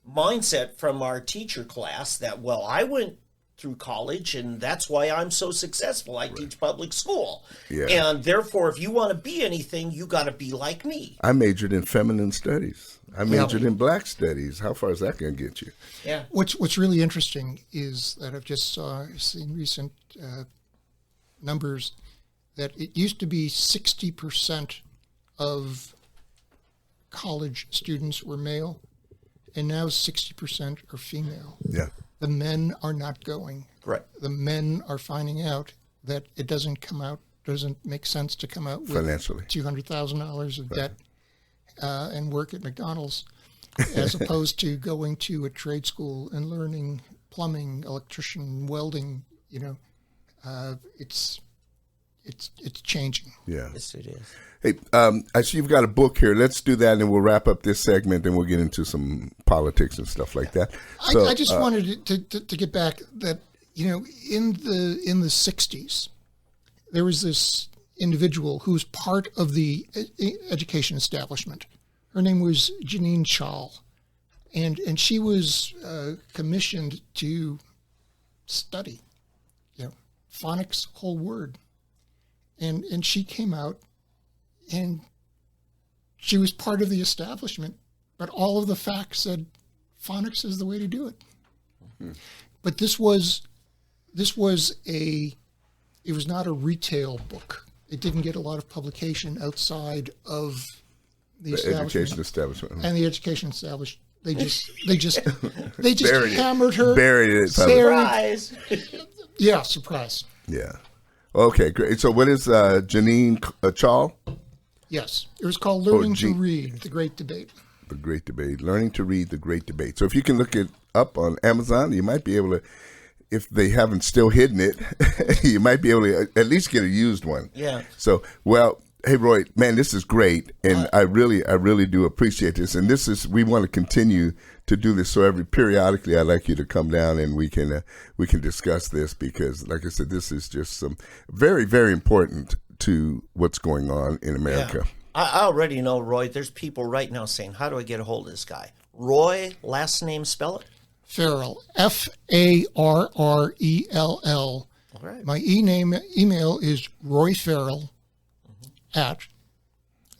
Speaker 3: mindset from our teacher class that, well, I went through college, and that's why I'm so successful. I teach public school, and therefore, if you want to be anything, you got to be like me.
Speaker 2: I majored in feminine studies. I majored in black studies. How far is that going to get you?
Speaker 3: Yeah.
Speaker 4: What's really interesting is that I've just seen recent numbers that it used to be 60% of college students were male, and now 60% are female.
Speaker 2: Yeah.
Speaker 4: The men are not going.
Speaker 3: Right.
Speaker 4: The men are finding out that it doesn't make sense to come out with
Speaker 2: financially
Speaker 4: $200,000 of debt and work at McDonald's, as opposed to going to a trade school and learning plumbing, electrician, welding. It's changing.
Speaker 2: Yeah.
Speaker 3: Yes, it is.
Speaker 2: Hey, I see you've got a book here. Let's do that, and we'll wrap up this segment, and we'll get into some politics and stuff like that. So,
Speaker 4: I just wanted to get back that in the 60s, there was this individual who was part of the education establishment. Her name was Janine Chall, and she was commissioned to study, phonics, whole word, and she came out, and she was part of the establishment, but all of the facts said phonics is the way to do it. Mm-hmm. But this was not a retail book. It didn't get a lot of publication outside of the
Speaker 2: education establishment.
Speaker 4: And the education establishment. They just hammered her.
Speaker 2: Buried it.
Speaker 3: Surprise.
Speaker 4: Yeah, surprise.
Speaker 2: Yeah. Okay, great. So what is Janine Chall?
Speaker 4: Yes. It was called Learning to Read, The Great Debate.
Speaker 2: The Great Debate. Learning to Read, The Great Debate. So if you can look it up on Amazon, you might be able to, if they haven't still hidden it, you might be able to at least get a used one.
Speaker 3: Yeah.
Speaker 2: So, well, hey, Roy, man, this is great. And I really do appreciate this. And we want to continue to do this. So periodically, I'd like you to come down and we can discuss this because, like I said, this is just some very, very important to what's going on in America.
Speaker 3: Yeah. I already know, Roy, there's people right now saying, how do I get a hold of this guy? Roy, last name, spell it?
Speaker 4: Farrell, Farrell. All right. My email is royfarrell at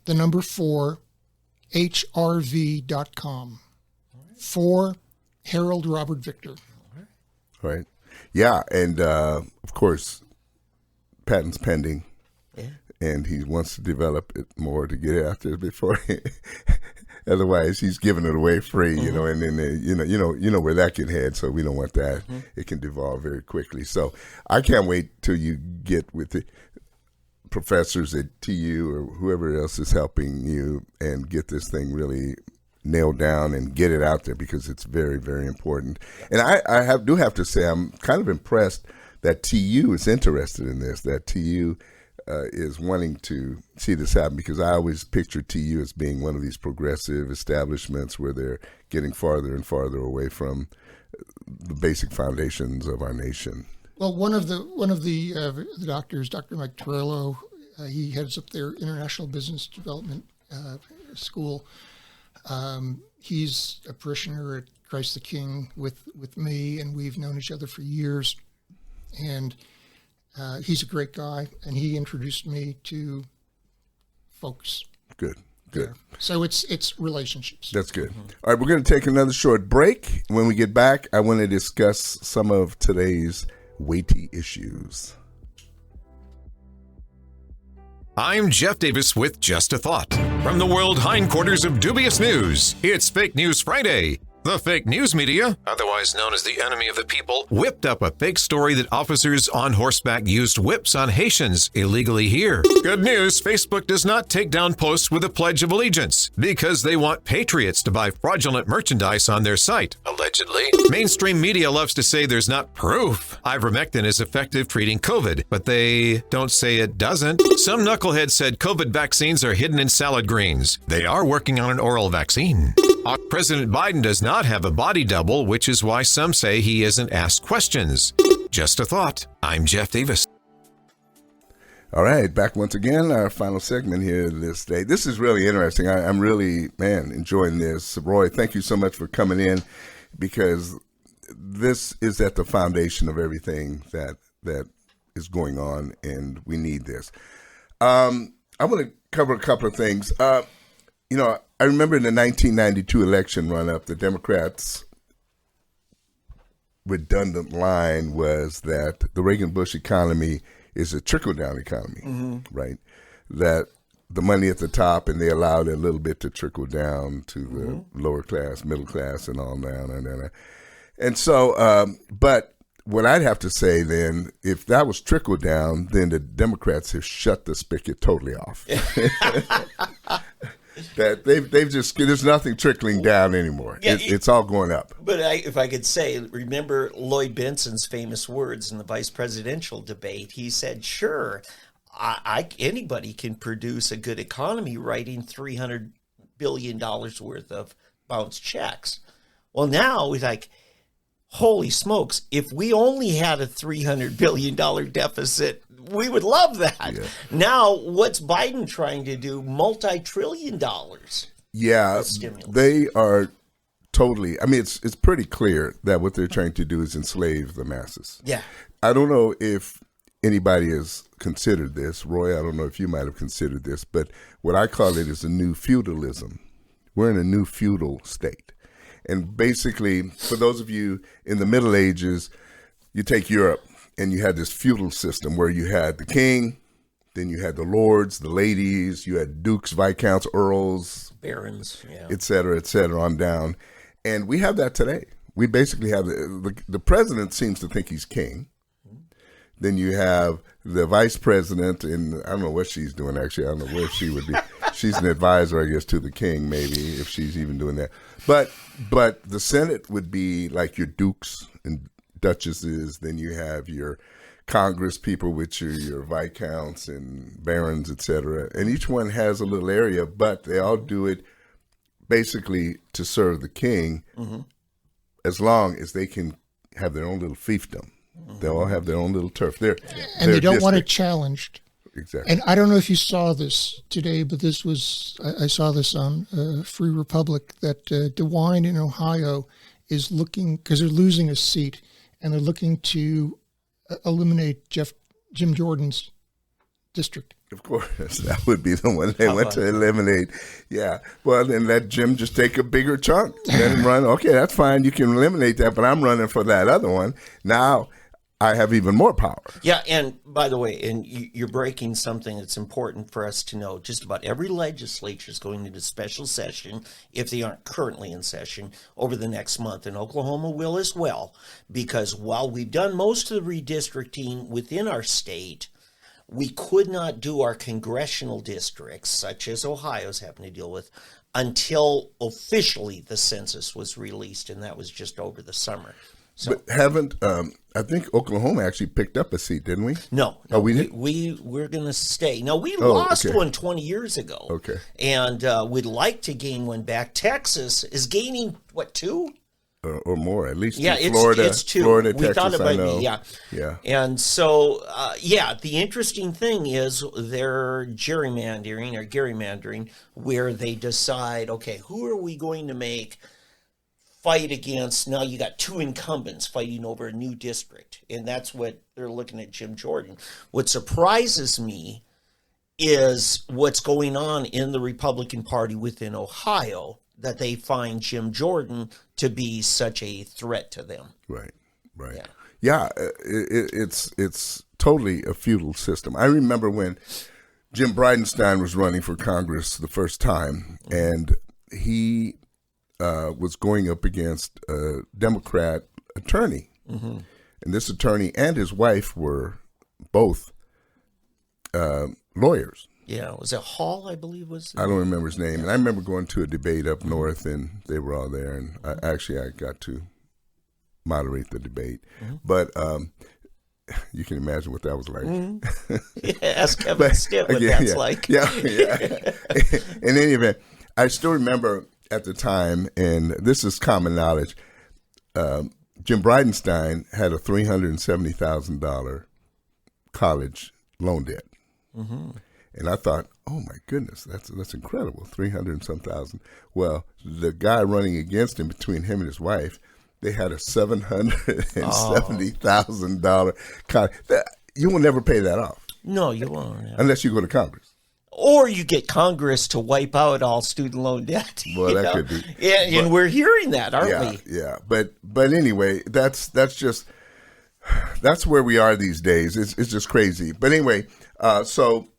Speaker 4: 4hrv.com. 4 Harold Robert Victor.
Speaker 2: Right. Yeah, and of course, patent's pending.
Speaker 3: Yeah.
Speaker 2: And he wants to develop it more to get it out there before. Otherwise, he's giving it away free, and then you know where that can head. So we don't want that. Mm-hmm. It can devolve very quickly. So I can't wait till you get with the professors at TU or whoever else is helping you and get this thing really nailed down and get it out there because it's very, very important. And I do have to say I'm kind of impressed that TU is interested in this. That TU is wanting to see this happen because I always picture TU as being one of these progressive establishments where they're getting farther and farther away from the basic foundations of our nation.
Speaker 4: Well, one of the doctors, Dr. Mike Torello, he heads up their International Business Development School. He's a parishioner at Christ the King with me, and we've known each other for years. And he's a great guy, and he introduced me to folks.
Speaker 2: Good.
Speaker 4: There. So it's relationships.
Speaker 2: That's good. Mm-hmm. All right, we're going to take another short break. When we get back, I want to discuss some of today's weighty issues.
Speaker 5: I'm Jeff Davis with Just a Thought. From the world hindquarters of dubious news, it's Fake News Friday. The fake news media, otherwise known as the enemy of the people, whipped up a fake story that officers on horseback used whips on Haitians illegally here. Good news, Facebook does not take down posts with a Pledge of Allegiance because they want patriots to buy fraudulent merchandise on their site, allegedly. Mainstream media loves to say there's not proof ivermectin is effective treating COVID, but they don't say it doesn't. Some knucklehead said COVID vaccines are hidden in salad greens. They are working on an oral vaccine. President Biden does not have a body double, which is why some say he isn't asked questions. Just a thought. I'm Jeff Davis.
Speaker 2: All right, back once again, our final segment here this day. This is really interesting. I'm really, enjoying this. Roy, thank you so much for coming in, because this is at the foundation of everything that is going on, and we need this. I want to cover a couple of things. I remember in the 1992 election run-up, the Democrats' redundant line was that the Reagan-Bush economy is a trickle-down economy, right? That the money at the top, and they allowed a little bit to trickle down to the lower class, middle class, and all down. And so, but what I'd have to say then, if that was trickle down, then the Democrats have shut the spigot totally off. That they've just, there's nothing trickling down anymore. Yeah, it's all going up.
Speaker 3: But if I could say, remember Lloyd Benson's famous words in the vice presidential debate. He said, sure, anybody can produce a good economy writing $300 billion worth of bounce checks. Well, now we're like, holy smokes, if we only had a $300 billion deficit, we would love that. Yeah. Now, what's Biden trying to do? Multi-trillion dollars.
Speaker 2: Yeah, they are totally. I mean, it's pretty clear that what they're trying to do is enslave the masses.
Speaker 3: Yeah.
Speaker 2: I don't know if anybody has considered this. Roy, I don't know if you might have considered this, but what I call it is a new feudalism. We're in a new feudal state. And basically, for those of you in the Middle Ages, you take Europe, and you had this feudal system where you had the king, then you had the lords, the ladies, you had dukes, viscounts, earls,
Speaker 3: barons,
Speaker 2: et cetera, on down. And we have that today. We basically have the president seems to think he's king. Then you have the vice president, and I don't know what she's doing, actually. I don't know where she would be. She's an advisor, I guess, to the king, maybe, if she's even doing that. But the Senate would be like your dukes and duchesses. Then you have your Congress people, which are your viscounts and barons, et cetera. And each one has a little area, but they all do it basically to serve the king, as long as they can have their own little fiefdom. They all have their own little turf. They
Speaker 4: don't want it challenged.
Speaker 2: Exactly.
Speaker 4: And I don't know if you saw this today, but I saw this on Free Republic, that DeWine in Ohio is looking, because they're losing a seat, and they're looking to eliminate Jim Jordan's district.
Speaker 2: Of course, that would be the one they want to eliminate. Yeah. Well, then let Jim just take a bigger chunk. Let him run. Okay, that's fine. You can eliminate that, but I'm running for that other one. Now I have even more power.
Speaker 3: Yeah, and by the way, and you're breaking something that's important for us to know. Just about every legislature is going into special session, if they aren't currently in session, over the next month. And Oklahoma will as well, because while we've done most of the redistricting within our state, we could not do our congressional districts, such as Ohio's having to deal with, until officially the census was released, and that was just over the summer. So,
Speaker 2: but I think Oklahoma actually picked up a seat, didn't we?
Speaker 3: No.
Speaker 2: Oh, we didn't?
Speaker 3: We're going to stay. Now, we lost one 20 years ago.
Speaker 2: Okay.
Speaker 3: And we'd like to gain one back. Texas is gaining, 2?
Speaker 2: Or more, at least.
Speaker 3: Yeah, it's 2.
Speaker 2: Florida,
Speaker 3: we
Speaker 2: Texas,
Speaker 3: thought it might be,
Speaker 2: yeah.
Speaker 3: And so, the interesting thing is they're gerrymandering, where they decide, okay, who are we going to make fight against? Now you got 2 incumbents fighting over a new district, and that's what they're looking at Jim Jordan. What surprises me is what's going on in the Republican Party within Ohio, that they find Jim Jordan to be such a threat to them.
Speaker 2: Right. Yeah, it's totally a feudal system. I remember when Jim Bridenstine was running for Congress the first time, and he was going up against a Democrat attorney. And this attorney and his wife were both lawyers.
Speaker 3: Yeah, was it Hall, I believe was?
Speaker 2: I don't remember his name. And I remember going to a debate up north, and they were all there. And I got to moderate the debate. But you can imagine what that was like.
Speaker 3: Yeah, ask Kevin Stitt what that's like.
Speaker 2: Yeah. In any event, I still remember at the time, and this is common knowledge, Jim Bridenstine had a $370,000 college loan debt. And I thought, oh my goodness, that's incredible, 300 and some thousand. Well, the guy running against him, between him and his wife, they had a $770,000 college. You will never pay that off.
Speaker 3: No, you won't. Yeah.
Speaker 2: Unless you go to Congress.
Speaker 3: Or you get Congress to wipe out all student loan debt.
Speaker 2: Well, that could be.
Speaker 3: Yeah, and we're hearing that, aren't we?
Speaker 2: Yeah. But anyway, that's where we are these days. It's just crazy. But anyway, so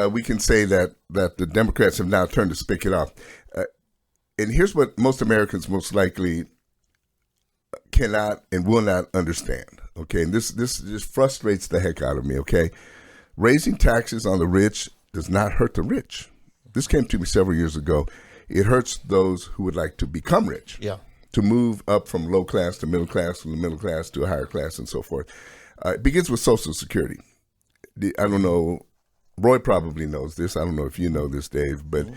Speaker 2: we can say that the Democrats have now turned the spigot off. And here's what most Americans most likely cannot and will not understand. Okay, and this just frustrates the heck out of me. Okay, raising taxes on the rich does not hurt the rich. This came to me several years ago. It hurts those who would like to become rich.
Speaker 3: Yeah.
Speaker 2: To move up from low class to middle class, from the middle class to a higher class, and so forth. It begins with Social Security. I don't know. Roy probably knows this. I don't know if you know this, Dave, but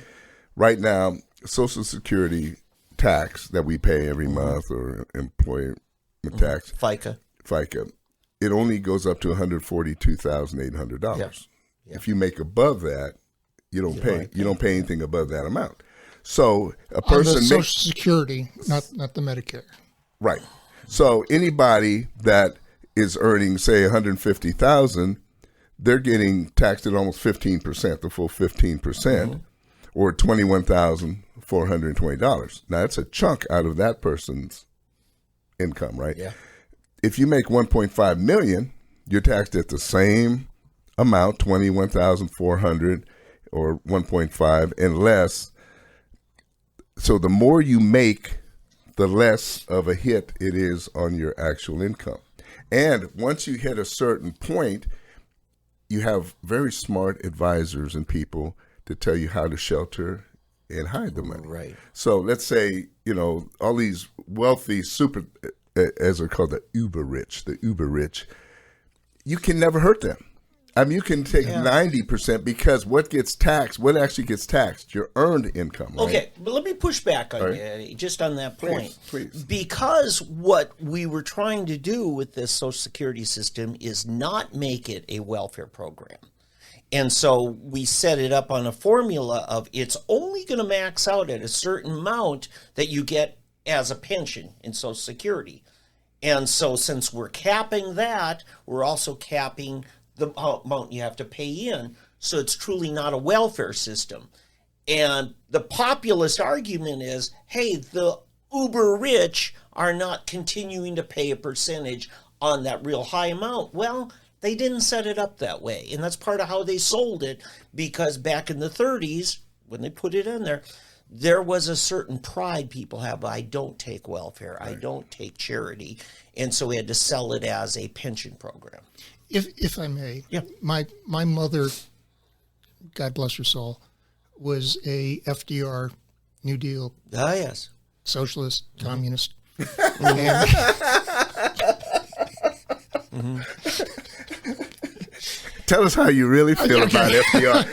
Speaker 2: right now, Social Security tax that we pay every month, or employment tax,
Speaker 3: FICA,
Speaker 2: it only goes up to $142,800.
Speaker 3: Yeah.
Speaker 2: If you make above that, you don't pay. You don't pay anything above that amount. So a person
Speaker 4: on the Social Security, not the Medicare.
Speaker 2: Right. So anybody that is earning, say, $150,000, they're getting taxed at almost 15%, the full 15%, or $21,420. Now that's a chunk out of that person's income, right?
Speaker 3: Yeah.
Speaker 2: If you make $1.5 million, you're taxed at the same amount, $21,400 or 1.5 and less. So the more you make, the less of a hit it is on your actual income. And once you hit a certain point, you have very smart advisors and people to tell you how to shelter and hide the money.
Speaker 3: Right.
Speaker 2: So let's say, all these wealthy super, as they're called, the uber rich, you can never hurt them. I mean, you can take 90% because what actually gets taxed? Your earned income, right?
Speaker 3: Okay, but let me push back on you, Eddie, just on that point.
Speaker 2: Please.
Speaker 3: Because what we were trying to do with this Social Security system is not make it a welfare program. And so we set it up on a formula of it's only going to max out at a certain amount that you get as a pension in Social Security. And so since we're capping that, we're also capping the amount you have to pay in. So it's truly not a welfare system. And the populist argument is, hey, the uber rich are not continuing to pay a percentage on that real high amount. Well, they didn't set it up that way. And that's part of how they sold it, because back in the 30s, when they put it in there was a certain pride people have. I don't take welfare. Right. I don't take charity. And so we had to sell it as a pension program.
Speaker 4: If I may, my mother, God bless her soul, was a FDR New Deal socialist, communist.
Speaker 2: Tell us how you really feel about FDR.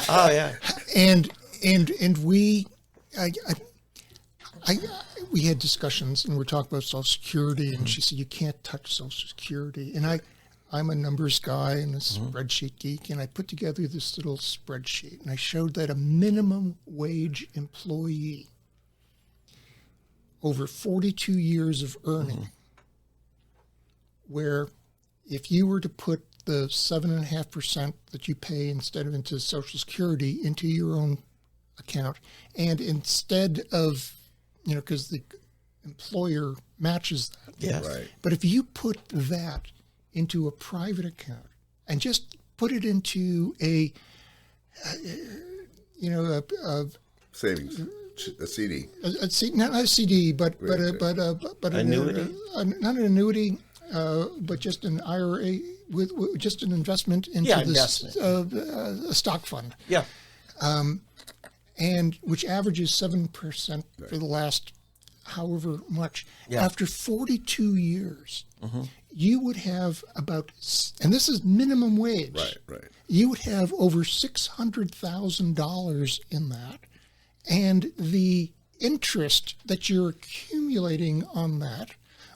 Speaker 3: Oh yeah,
Speaker 4: and we we had discussions, and we're talking about Social Security, and she said you can't touch Social Security, and I'm a numbers guy and a spreadsheet geek, and I put together this little spreadsheet, and I showed that a minimum wage employee over 42 years of earning, where if you were to put the 7.5% that you pay instead of into Social Security into your own account, and instead of, because the employer matches that.
Speaker 3: Yes.
Speaker 2: Right.
Speaker 4: But if you put that into a private account and just put it into a
Speaker 2: Savings. a CD.
Speaker 4: Not a CD, but
Speaker 3: Annuity?
Speaker 4: Not an annuity, but just an IRA with just an investment into this a stock fund.
Speaker 3: Yeah.
Speaker 4: And which averages 7% for the last however much.
Speaker 3: Yeah.
Speaker 4: After 42 years, you would have about, and this is minimum wage.
Speaker 2: Right.
Speaker 4: You would have over $600,000 in that, and the interest that you're accumulating on that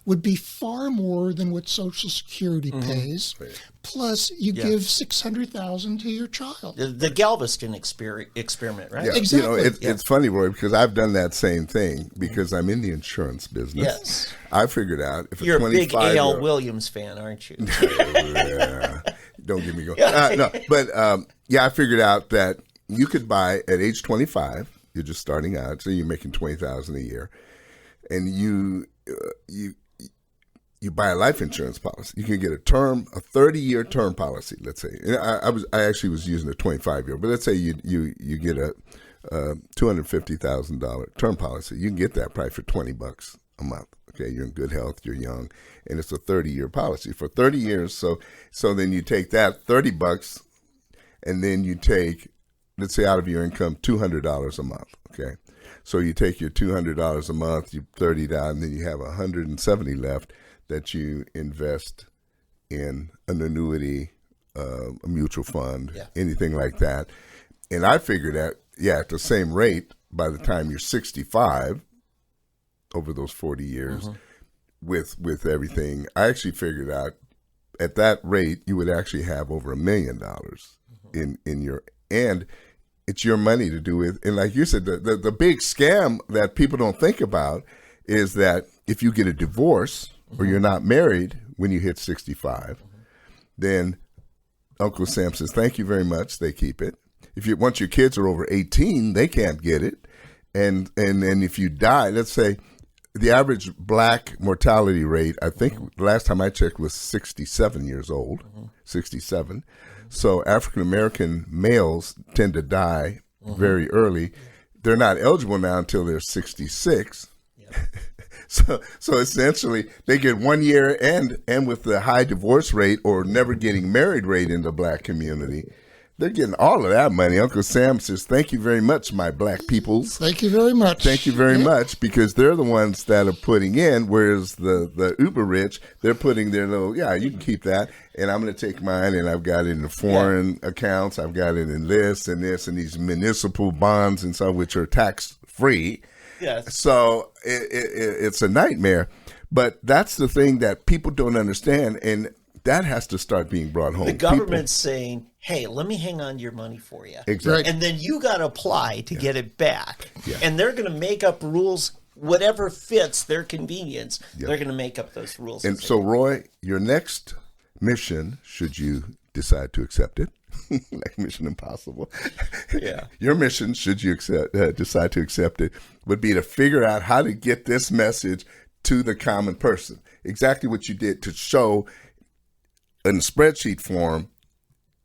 Speaker 4: would be far more than what Social Security pays.
Speaker 2: Right.
Speaker 4: Plus, you give $600,000 to your child.
Speaker 3: The Galveston experiment, right?
Speaker 2: Yeah,
Speaker 4: Exactly.
Speaker 2: It's funny, Roy, because I've done that same thing because I'm in the insurance business.
Speaker 3: Yes.
Speaker 2: I figured out if
Speaker 3: You're a big
Speaker 2: 25
Speaker 3: A.L. Williams fan, aren't you?
Speaker 2: Yeah. Don't get me going. No, but I figured out that you could buy at age 25. You're just starting out, so you're making $20,000 a year, and you buy a life insurance policy. You can get a 30-year term policy. Let's say, and I actually was using a 25-year, but let's say you get a $250,000 term policy. You can get that probably for $20 a month. Okay, you're in good health, you're young, and it's a 30-year policy for 30 years. So then you take that $30, and then you take, let's say, out of your income $200 a month. Okay, so you take your $200 a month, you 30 down, and then you have $170 left that you invest in an annuity, a mutual fund, anything like that. And I figured that, at the same rate, by the time you're 65, over those 40 years, with everything, I actually figured out at that rate, you would actually have over $1 million in your, and it's your money to do with. And like you said, the big scam that people don't think about is that if you get a divorce, or you're not married when you hit 65, then Uncle Sam says, thank you very much. They keep it. Once your kids are over 18, they can't get it. And if you die, let's say the average black mortality rate, I think the last time I checked was 67 years old, 67. So African-American males tend to die very early. They're not eligible now until they're 66. So essentially, they get 1 year, and with the high divorce rate or never getting married rate in the black community, they're getting all of that money. Uncle Sam says, thank you very much, my black peoples.
Speaker 4: Thank you very much.
Speaker 2: Thank you very much, because they're the ones that are putting in, whereas the uber rich, they're putting their little, you can keep that, and I'm going to take mine, and I've got it in the foreign accounts, I've got it in this, and these municipal bonds and so, which are tax-free.
Speaker 3: Yes.
Speaker 2: So it's a nightmare, but that's the thing that people don't understand, and that has to start being brought home.
Speaker 3: The government's saying, hey, let me hang on to your money for you.
Speaker 2: Exactly.
Speaker 3: And then you got to apply to get it back.
Speaker 2: Yeah.
Speaker 3: And they're going to make up rules, whatever fits their convenience.
Speaker 2: Yeah.
Speaker 3: They're going to make up those rules.
Speaker 2: And so, Roy, your next mission, should you decide to accept it, like Mission Impossible, your mission, should you decide to accept it, would be to figure out how to get this message to the common person. Exactly what you did to show in spreadsheet form.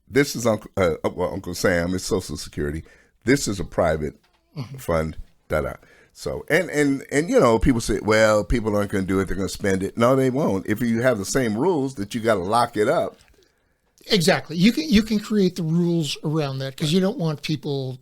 Speaker 2: This is Uncle Sam, it's Social Security. This is a private fund. So and people say, well, people aren't going to do it. They're going to spend it. No, they won't. If you have the same rules that you got to lock it up.
Speaker 4: Exactly. You can create the rules around that, because you don't want people,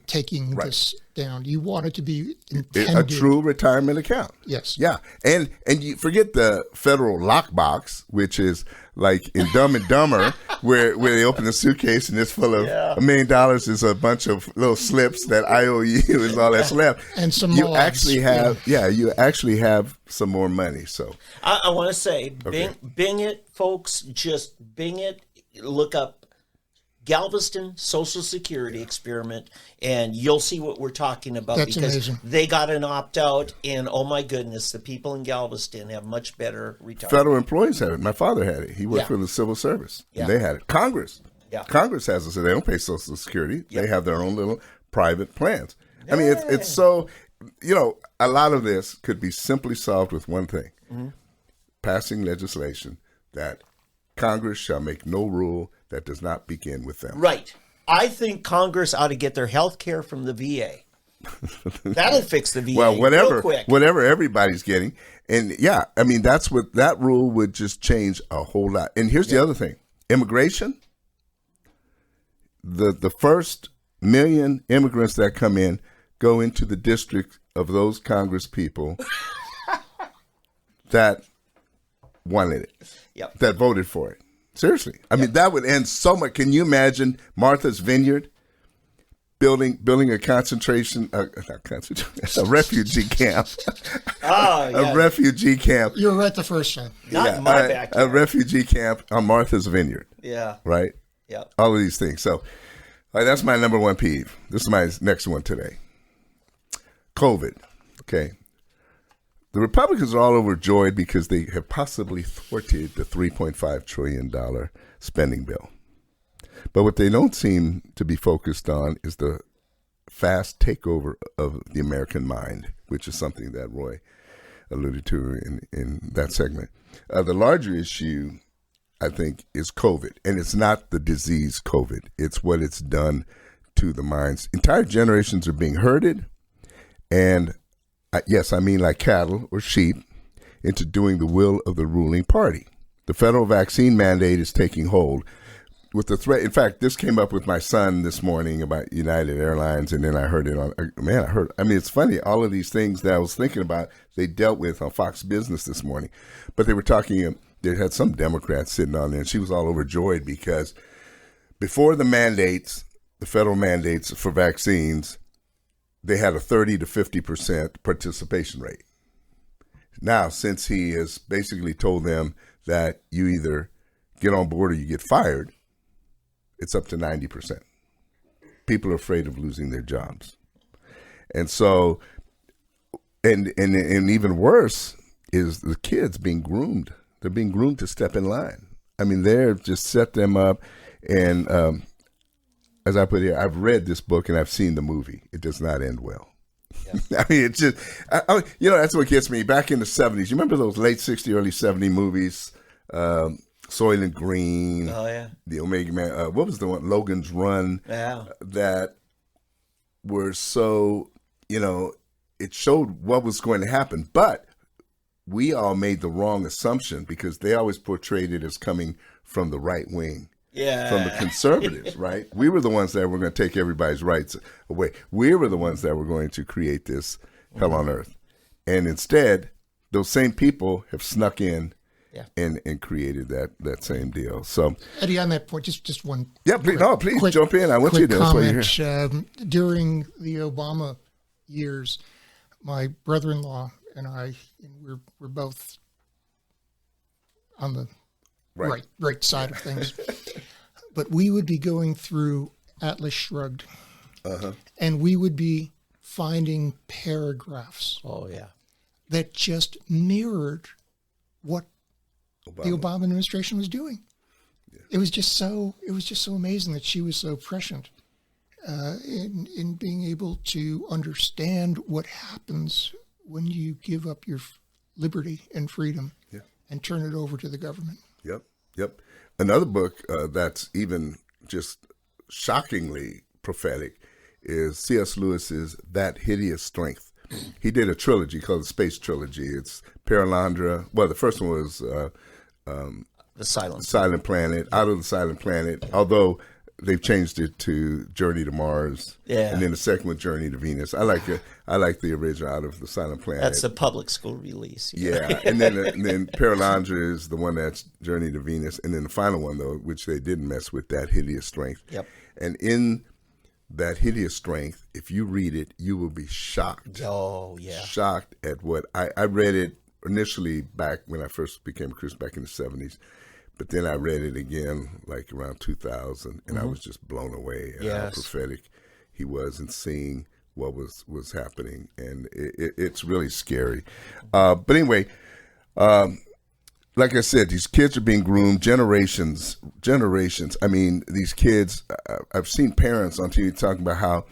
Speaker 4: taking this down. You want it to be intended.
Speaker 2: A true retirement account.
Speaker 4: Yes.
Speaker 2: Yeah. And you forget the federal lockbox, which is like in Dumb and Dumber, where they open the suitcase and it's full of $1 million is a bunch of little slips that IOU is all that's left.
Speaker 4: And some
Speaker 2: you
Speaker 4: mods.
Speaker 2: actually have you actually have some more money. So
Speaker 3: I want to say, Bing it, folks. Just Bing it. Look up Galveston Social Security Experiment, and you'll see what we're talking about.
Speaker 4: That's
Speaker 3: because
Speaker 4: amazing.
Speaker 3: They got an opt-out, and oh my goodness, the people in Galveston have much better retirement.
Speaker 2: federal employees have it. My father had it. He worked for the civil service.
Speaker 3: Yeah.
Speaker 2: They had it. Congress.
Speaker 3: Yeah.
Speaker 2: Congress has it, so they don't pay Social Security. They have their own little private plans. I mean, it's so, a lot of this could be simply solved with one thing. Passing legislation that Congress shall make no rule that does not begin with them.
Speaker 3: Right. I think Congress ought to get their health care from the VA. That'll fix the VA
Speaker 2: Well,
Speaker 3: real quick.
Speaker 2: whatever everybody's getting. And yeah, I mean, that's what that rule would just change a whole lot. And here's the other thing. Immigration, the first million immigrants that come in go into the district of those Congress people that wanted it,
Speaker 3: Yep.
Speaker 2: that voted for it. Seriously. I mean, that would end so much. Can you imagine Martha's Vineyard building a a refugee camp?
Speaker 3: Oh, yeah.
Speaker 2: A refugee camp.
Speaker 4: You were right the first time.
Speaker 3: Not in my
Speaker 2: a
Speaker 3: backyard.
Speaker 2: refugee camp on Martha's Vineyard,
Speaker 3: Yeah.
Speaker 2: right?
Speaker 3: Yep.
Speaker 2: All of these things. So that's my number one peeve. This is my next one today. COVID. Okay. The Republicans are all overjoyed because they have possibly thwarted the $3.5 trillion spending bill. But what they don't seem to be focused on is the fast takeover of the American mind, which is something that Roy alluded to in that segment. The larger issue, I think, is COVID. And it's not the disease COVID. It's what it's done to the minds. Entire generations are being herded. And yes, I mean like cattle or sheep into doing the will of the ruling party. The federal vaccine mandate is taking hold with the threat. In fact, this came up with my son this morning about United Airlines, and then I heard it on, I mean, it's funny, all of these things that I was thinking about, they dealt with on Fox Business this morning. But they were talking, they had some Democrats sitting on there, and she was all overjoyed because before the mandates, the federal mandates for vaccines, they had a 30 to 50% participation rate. Now, since he has basically told them that you either get on board or you get fired, it's up to 90%. People are afraid of losing their jobs. And so, and even worse is the kids being groomed. They're being groomed to step in line. I mean, they're just set them up. And as I put here, I've read this book and I've seen the movie. It does not end well. Yeah. I mean, it's just, that's what gets me. Back in the 70s, you remember those late 60s, early 70s movies, Soylent Green,
Speaker 3: Oh, yeah.
Speaker 2: the Omega Man, what was the one, Logan's Run,
Speaker 3: Yeah.
Speaker 2: that were so, it showed what was going to happen. But we all made the wrong assumption because they always portrayed it as coming from the right wing.
Speaker 3: Yeah.
Speaker 2: From the conservatives, right? We were the ones that were going to take everybody's rights away. We were the ones that were going to create this hell on earth. And instead, those same people have snuck in and created that same deal. So,
Speaker 4: Eddie, on that point, just one.
Speaker 2: Yeah, please
Speaker 4: quick,
Speaker 2: jump in. I want you to. That's why you're
Speaker 4: comment. During the Obama years, my brother-in-law and I, we're both on the right side of things. But we would be going through Atlas Shrugged, and we would be finding paragraphs
Speaker 3: Oh, yeah.
Speaker 4: that just mirrored what the Obama administration was doing. Yeah. It was just so amazing that she was so prescient in being able to understand what happens when you give up your liberty and freedom and turn it over to the government.
Speaker 2: Yep. Another book that's even just shockingly prophetic is C.S. Lewis's That Hideous Strength. He did a trilogy called the Space Trilogy. It's Perelandra. Well, the first one was
Speaker 3: The
Speaker 2: Silent Planet, Out of the Silent Planet, although they've changed it to Journey to Mars.
Speaker 3: Yeah.
Speaker 2: And then the second one, Journey to Venus. I like the original Out of the Silent Planet.
Speaker 3: That's a public school release.
Speaker 2: Yeah. And then Perelandra is the one that's Journey to Venus. And then the final one, though, which they didn't mess with, That Hideous Strength.
Speaker 3: Yep.
Speaker 2: And in That Hideous Strength, if you read it, you will be shocked.
Speaker 3: Oh, yeah.
Speaker 2: Shocked at what I read it initially back when I first became a Christian back in the 70s. But then I read it again like around 2000, and I was just blown away at how prophetic he was in seeing what was happening. And it's really scary. But anyway, like I said, these kids are being groomed, generations. I mean, these kids, I've seen parents on TV talking about how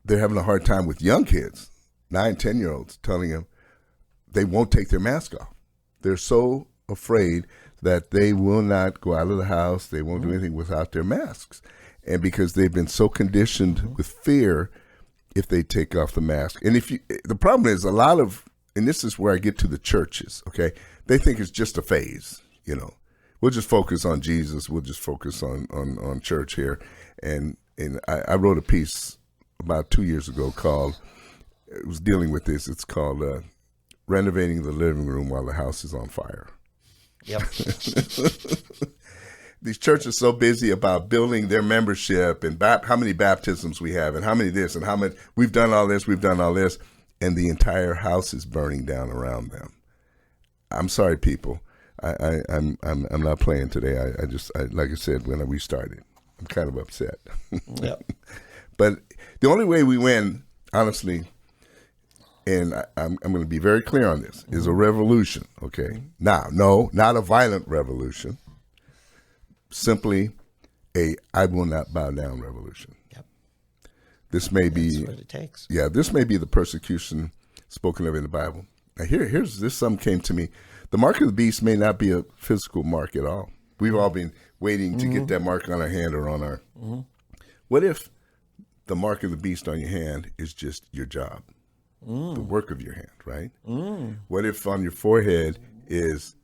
Speaker 2: they're having a hard time with young kids, 9, 10-year-olds, telling them they won't take their mask off. They're so afraid that they will not go out of the house, they won't do anything without their masks. And because they've been so conditioned with fear if they take off the mask. And the problem is and this is where I get to the churches, okay? They think it's just a phase, We'll just focus on Jesus. We'll just focus on church here. And I wrote a piece about 2 years ago it was dealing with this. It's called Renovating the Living Room While the House is on Fire.
Speaker 3: Yep.
Speaker 2: These churches are so busy about building their membership and how many baptisms we have and how many this and how many we've done all this, and the entire house is burning down around them. I'm sorry, people. I'm not playing today. I like I said when we started, I'm kind of upset.
Speaker 3: Yep.
Speaker 2: But the only way we win, honestly, and I'm going to be very clear on this, is a revolution. Okay. Now, no, not a violent revolution. Simply I will not bow down revolution.
Speaker 3: Yep.
Speaker 2: This may be
Speaker 3: what it takes.
Speaker 2: Yeah, this may be the persecution spoken of in the Bible. Now here's this. Something came to me. The mark of the beast may not be a physical mark at all. We've all been waiting to get that mark on our hand or on our. What if the mark of the beast on your hand is just your job, the work of your hand, right? What if on your forehead is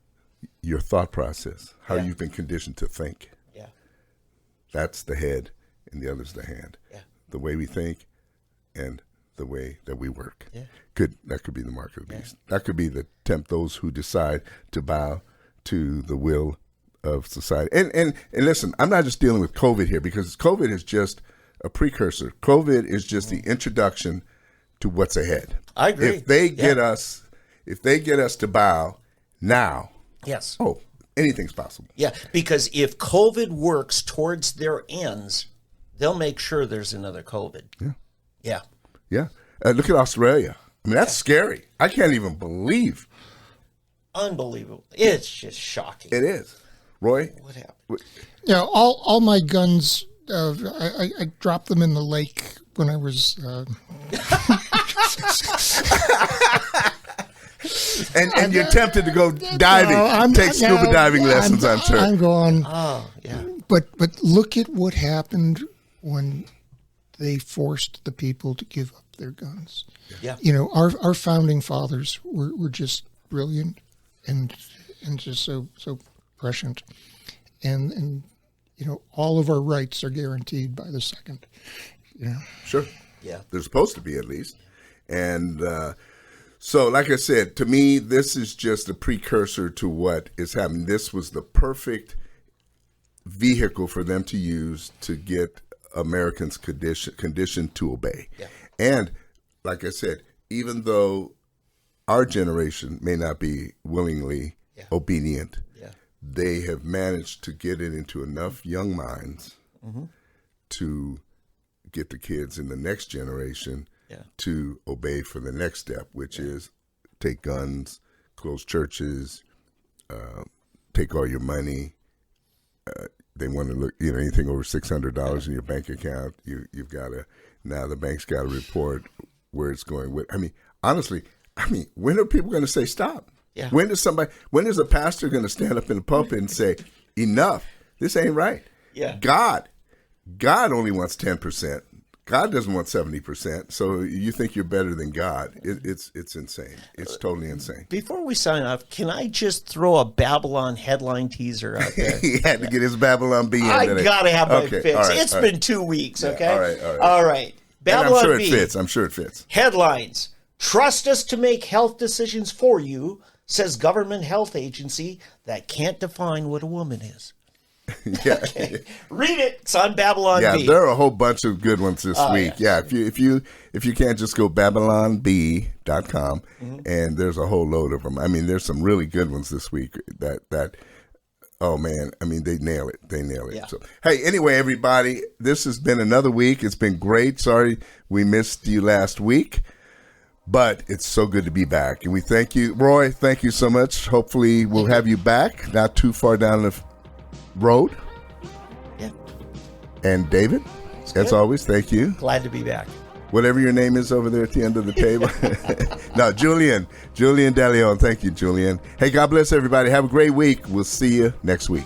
Speaker 2: your thought process, how you've been conditioned to think?
Speaker 3: Yeah.
Speaker 2: That's the head, and the other's the hand.
Speaker 3: Yeah.
Speaker 2: The way we think, and the way that we work.
Speaker 3: Yeah.
Speaker 2: That could be the mark of the beast. That could be to tempt those who decide to bow to the will of society. And listen, I'm not just dealing with COVID here, because COVID is just a precursor. COVID is just the introduction to what's ahead.
Speaker 3: I agree.
Speaker 2: If they get us to bow now,
Speaker 3: Yes.
Speaker 2: oh, anything's possible.
Speaker 3: Yeah, because if COVID works towards their ends, they'll make sure there's another COVID.
Speaker 2: Yeah.
Speaker 3: Yeah.
Speaker 2: Yeah. Look at Australia. I mean, that's scary. I can't even believe.
Speaker 3: Unbelievable. It's just shocking.
Speaker 2: It is. Roy?
Speaker 3: What happened?
Speaker 4: Yeah, all my guns, I dropped them in the lake when I was.
Speaker 2: And you're tempted to go diving, take scuba diving lessons, I'm sure.
Speaker 4: I'm going.
Speaker 3: Oh, yeah.
Speaker 4: But look at what happened when they forced the people to give up their guns.
Speaker 3: Yeah.
Speaker 4: Our founding fathers were just brilliant and just so prescient, and all of our rights are guaranteed by the second.
Speaker 2: Sure.
Speaker 3: Yeah.
Speaker 2: They're supposed to be, at least. And so, like I said, to me, this is just a precursor to what is happening. This was the perfect vehicle for them to use to get Americans conditioned to obey.
Speaker 3: Yeah.
Speaker 2: And like I said, even though our generation may not be willingly obedient, they have managed to get it into enough young minds to get the kids in the next generation to obey for the next step, which is take guns, close churches, take all your money. They want to look, anything over $600 in your bank account, you've got to, now the bank's got to report where it's going with. Honestly, when are people going to say stop?
Speaker 3: Yeah.
Speaker 2: When is a pastor going to stand up in the pulpit and say, enough, this ain't right?
Speaker 3: Yeah.
Speaker 2: God only wants 10%. God doesn't want 70%. So you think you're better than God. It's insane. It's totally insane.
Speaker 3: Before we sign off, can I just throw a Babylon headline teaser out there?
Speaker 2: He had to get his Babylon B in
Speaker 3: I
Speaker 2: today.
Speaker 3: got to have my
Speaker 2: Okay,
Speaker 3: fix.
Speaker 2: all right,
Speaker 3: It's
Speaker 2: all
Speaker 3: been
Speaker 2: right.
Speaker 3: 2 weeks,
Speaker 2: Yeah,
Speaker 3: okay?
Speaker 2: all right.
Speaker 3: Babylon
Speaker 2: And I'm sure
Speaker 3: B.
Speaker 2: it fits.
Speaker 3: Headlines. Trust us to make health decisions for you, says government health agency that can't define what a woman is.
Speaker 2: Yeah.
Speaker 3: Okay. Read it. It's on Babylon
Speaker 2: Yeah,
Speaker 3: B.
Speaker 2: there are a whole bunch of good ones this week.
Speaker 3: yeah.
Speaker 2: Yeah, if you can't just go babylonb.com and there's a whole load of them. There's some really good ones this week that oh man, they nail it. They nail it.
Speaker 3: Yeah.
Speaker 2: So, hey, anyway, everybody, this has been another week. It's been great. Sorry we missed you last week, but it's so good to be back. And we thank you, Roy. Thank you so much. Hopefully we'll have you back not too far down the road.
Speaker 3: Yeah.
Speaker 2: And David, as always, thank you.
Speaker 3: Glad to be back.
Speaker 2: Whatever your name is over there at the end of the table. No, Julian DeLeon. Thank you, Julian. Hey, God bless everybody. Have a great week. We'll see you next week.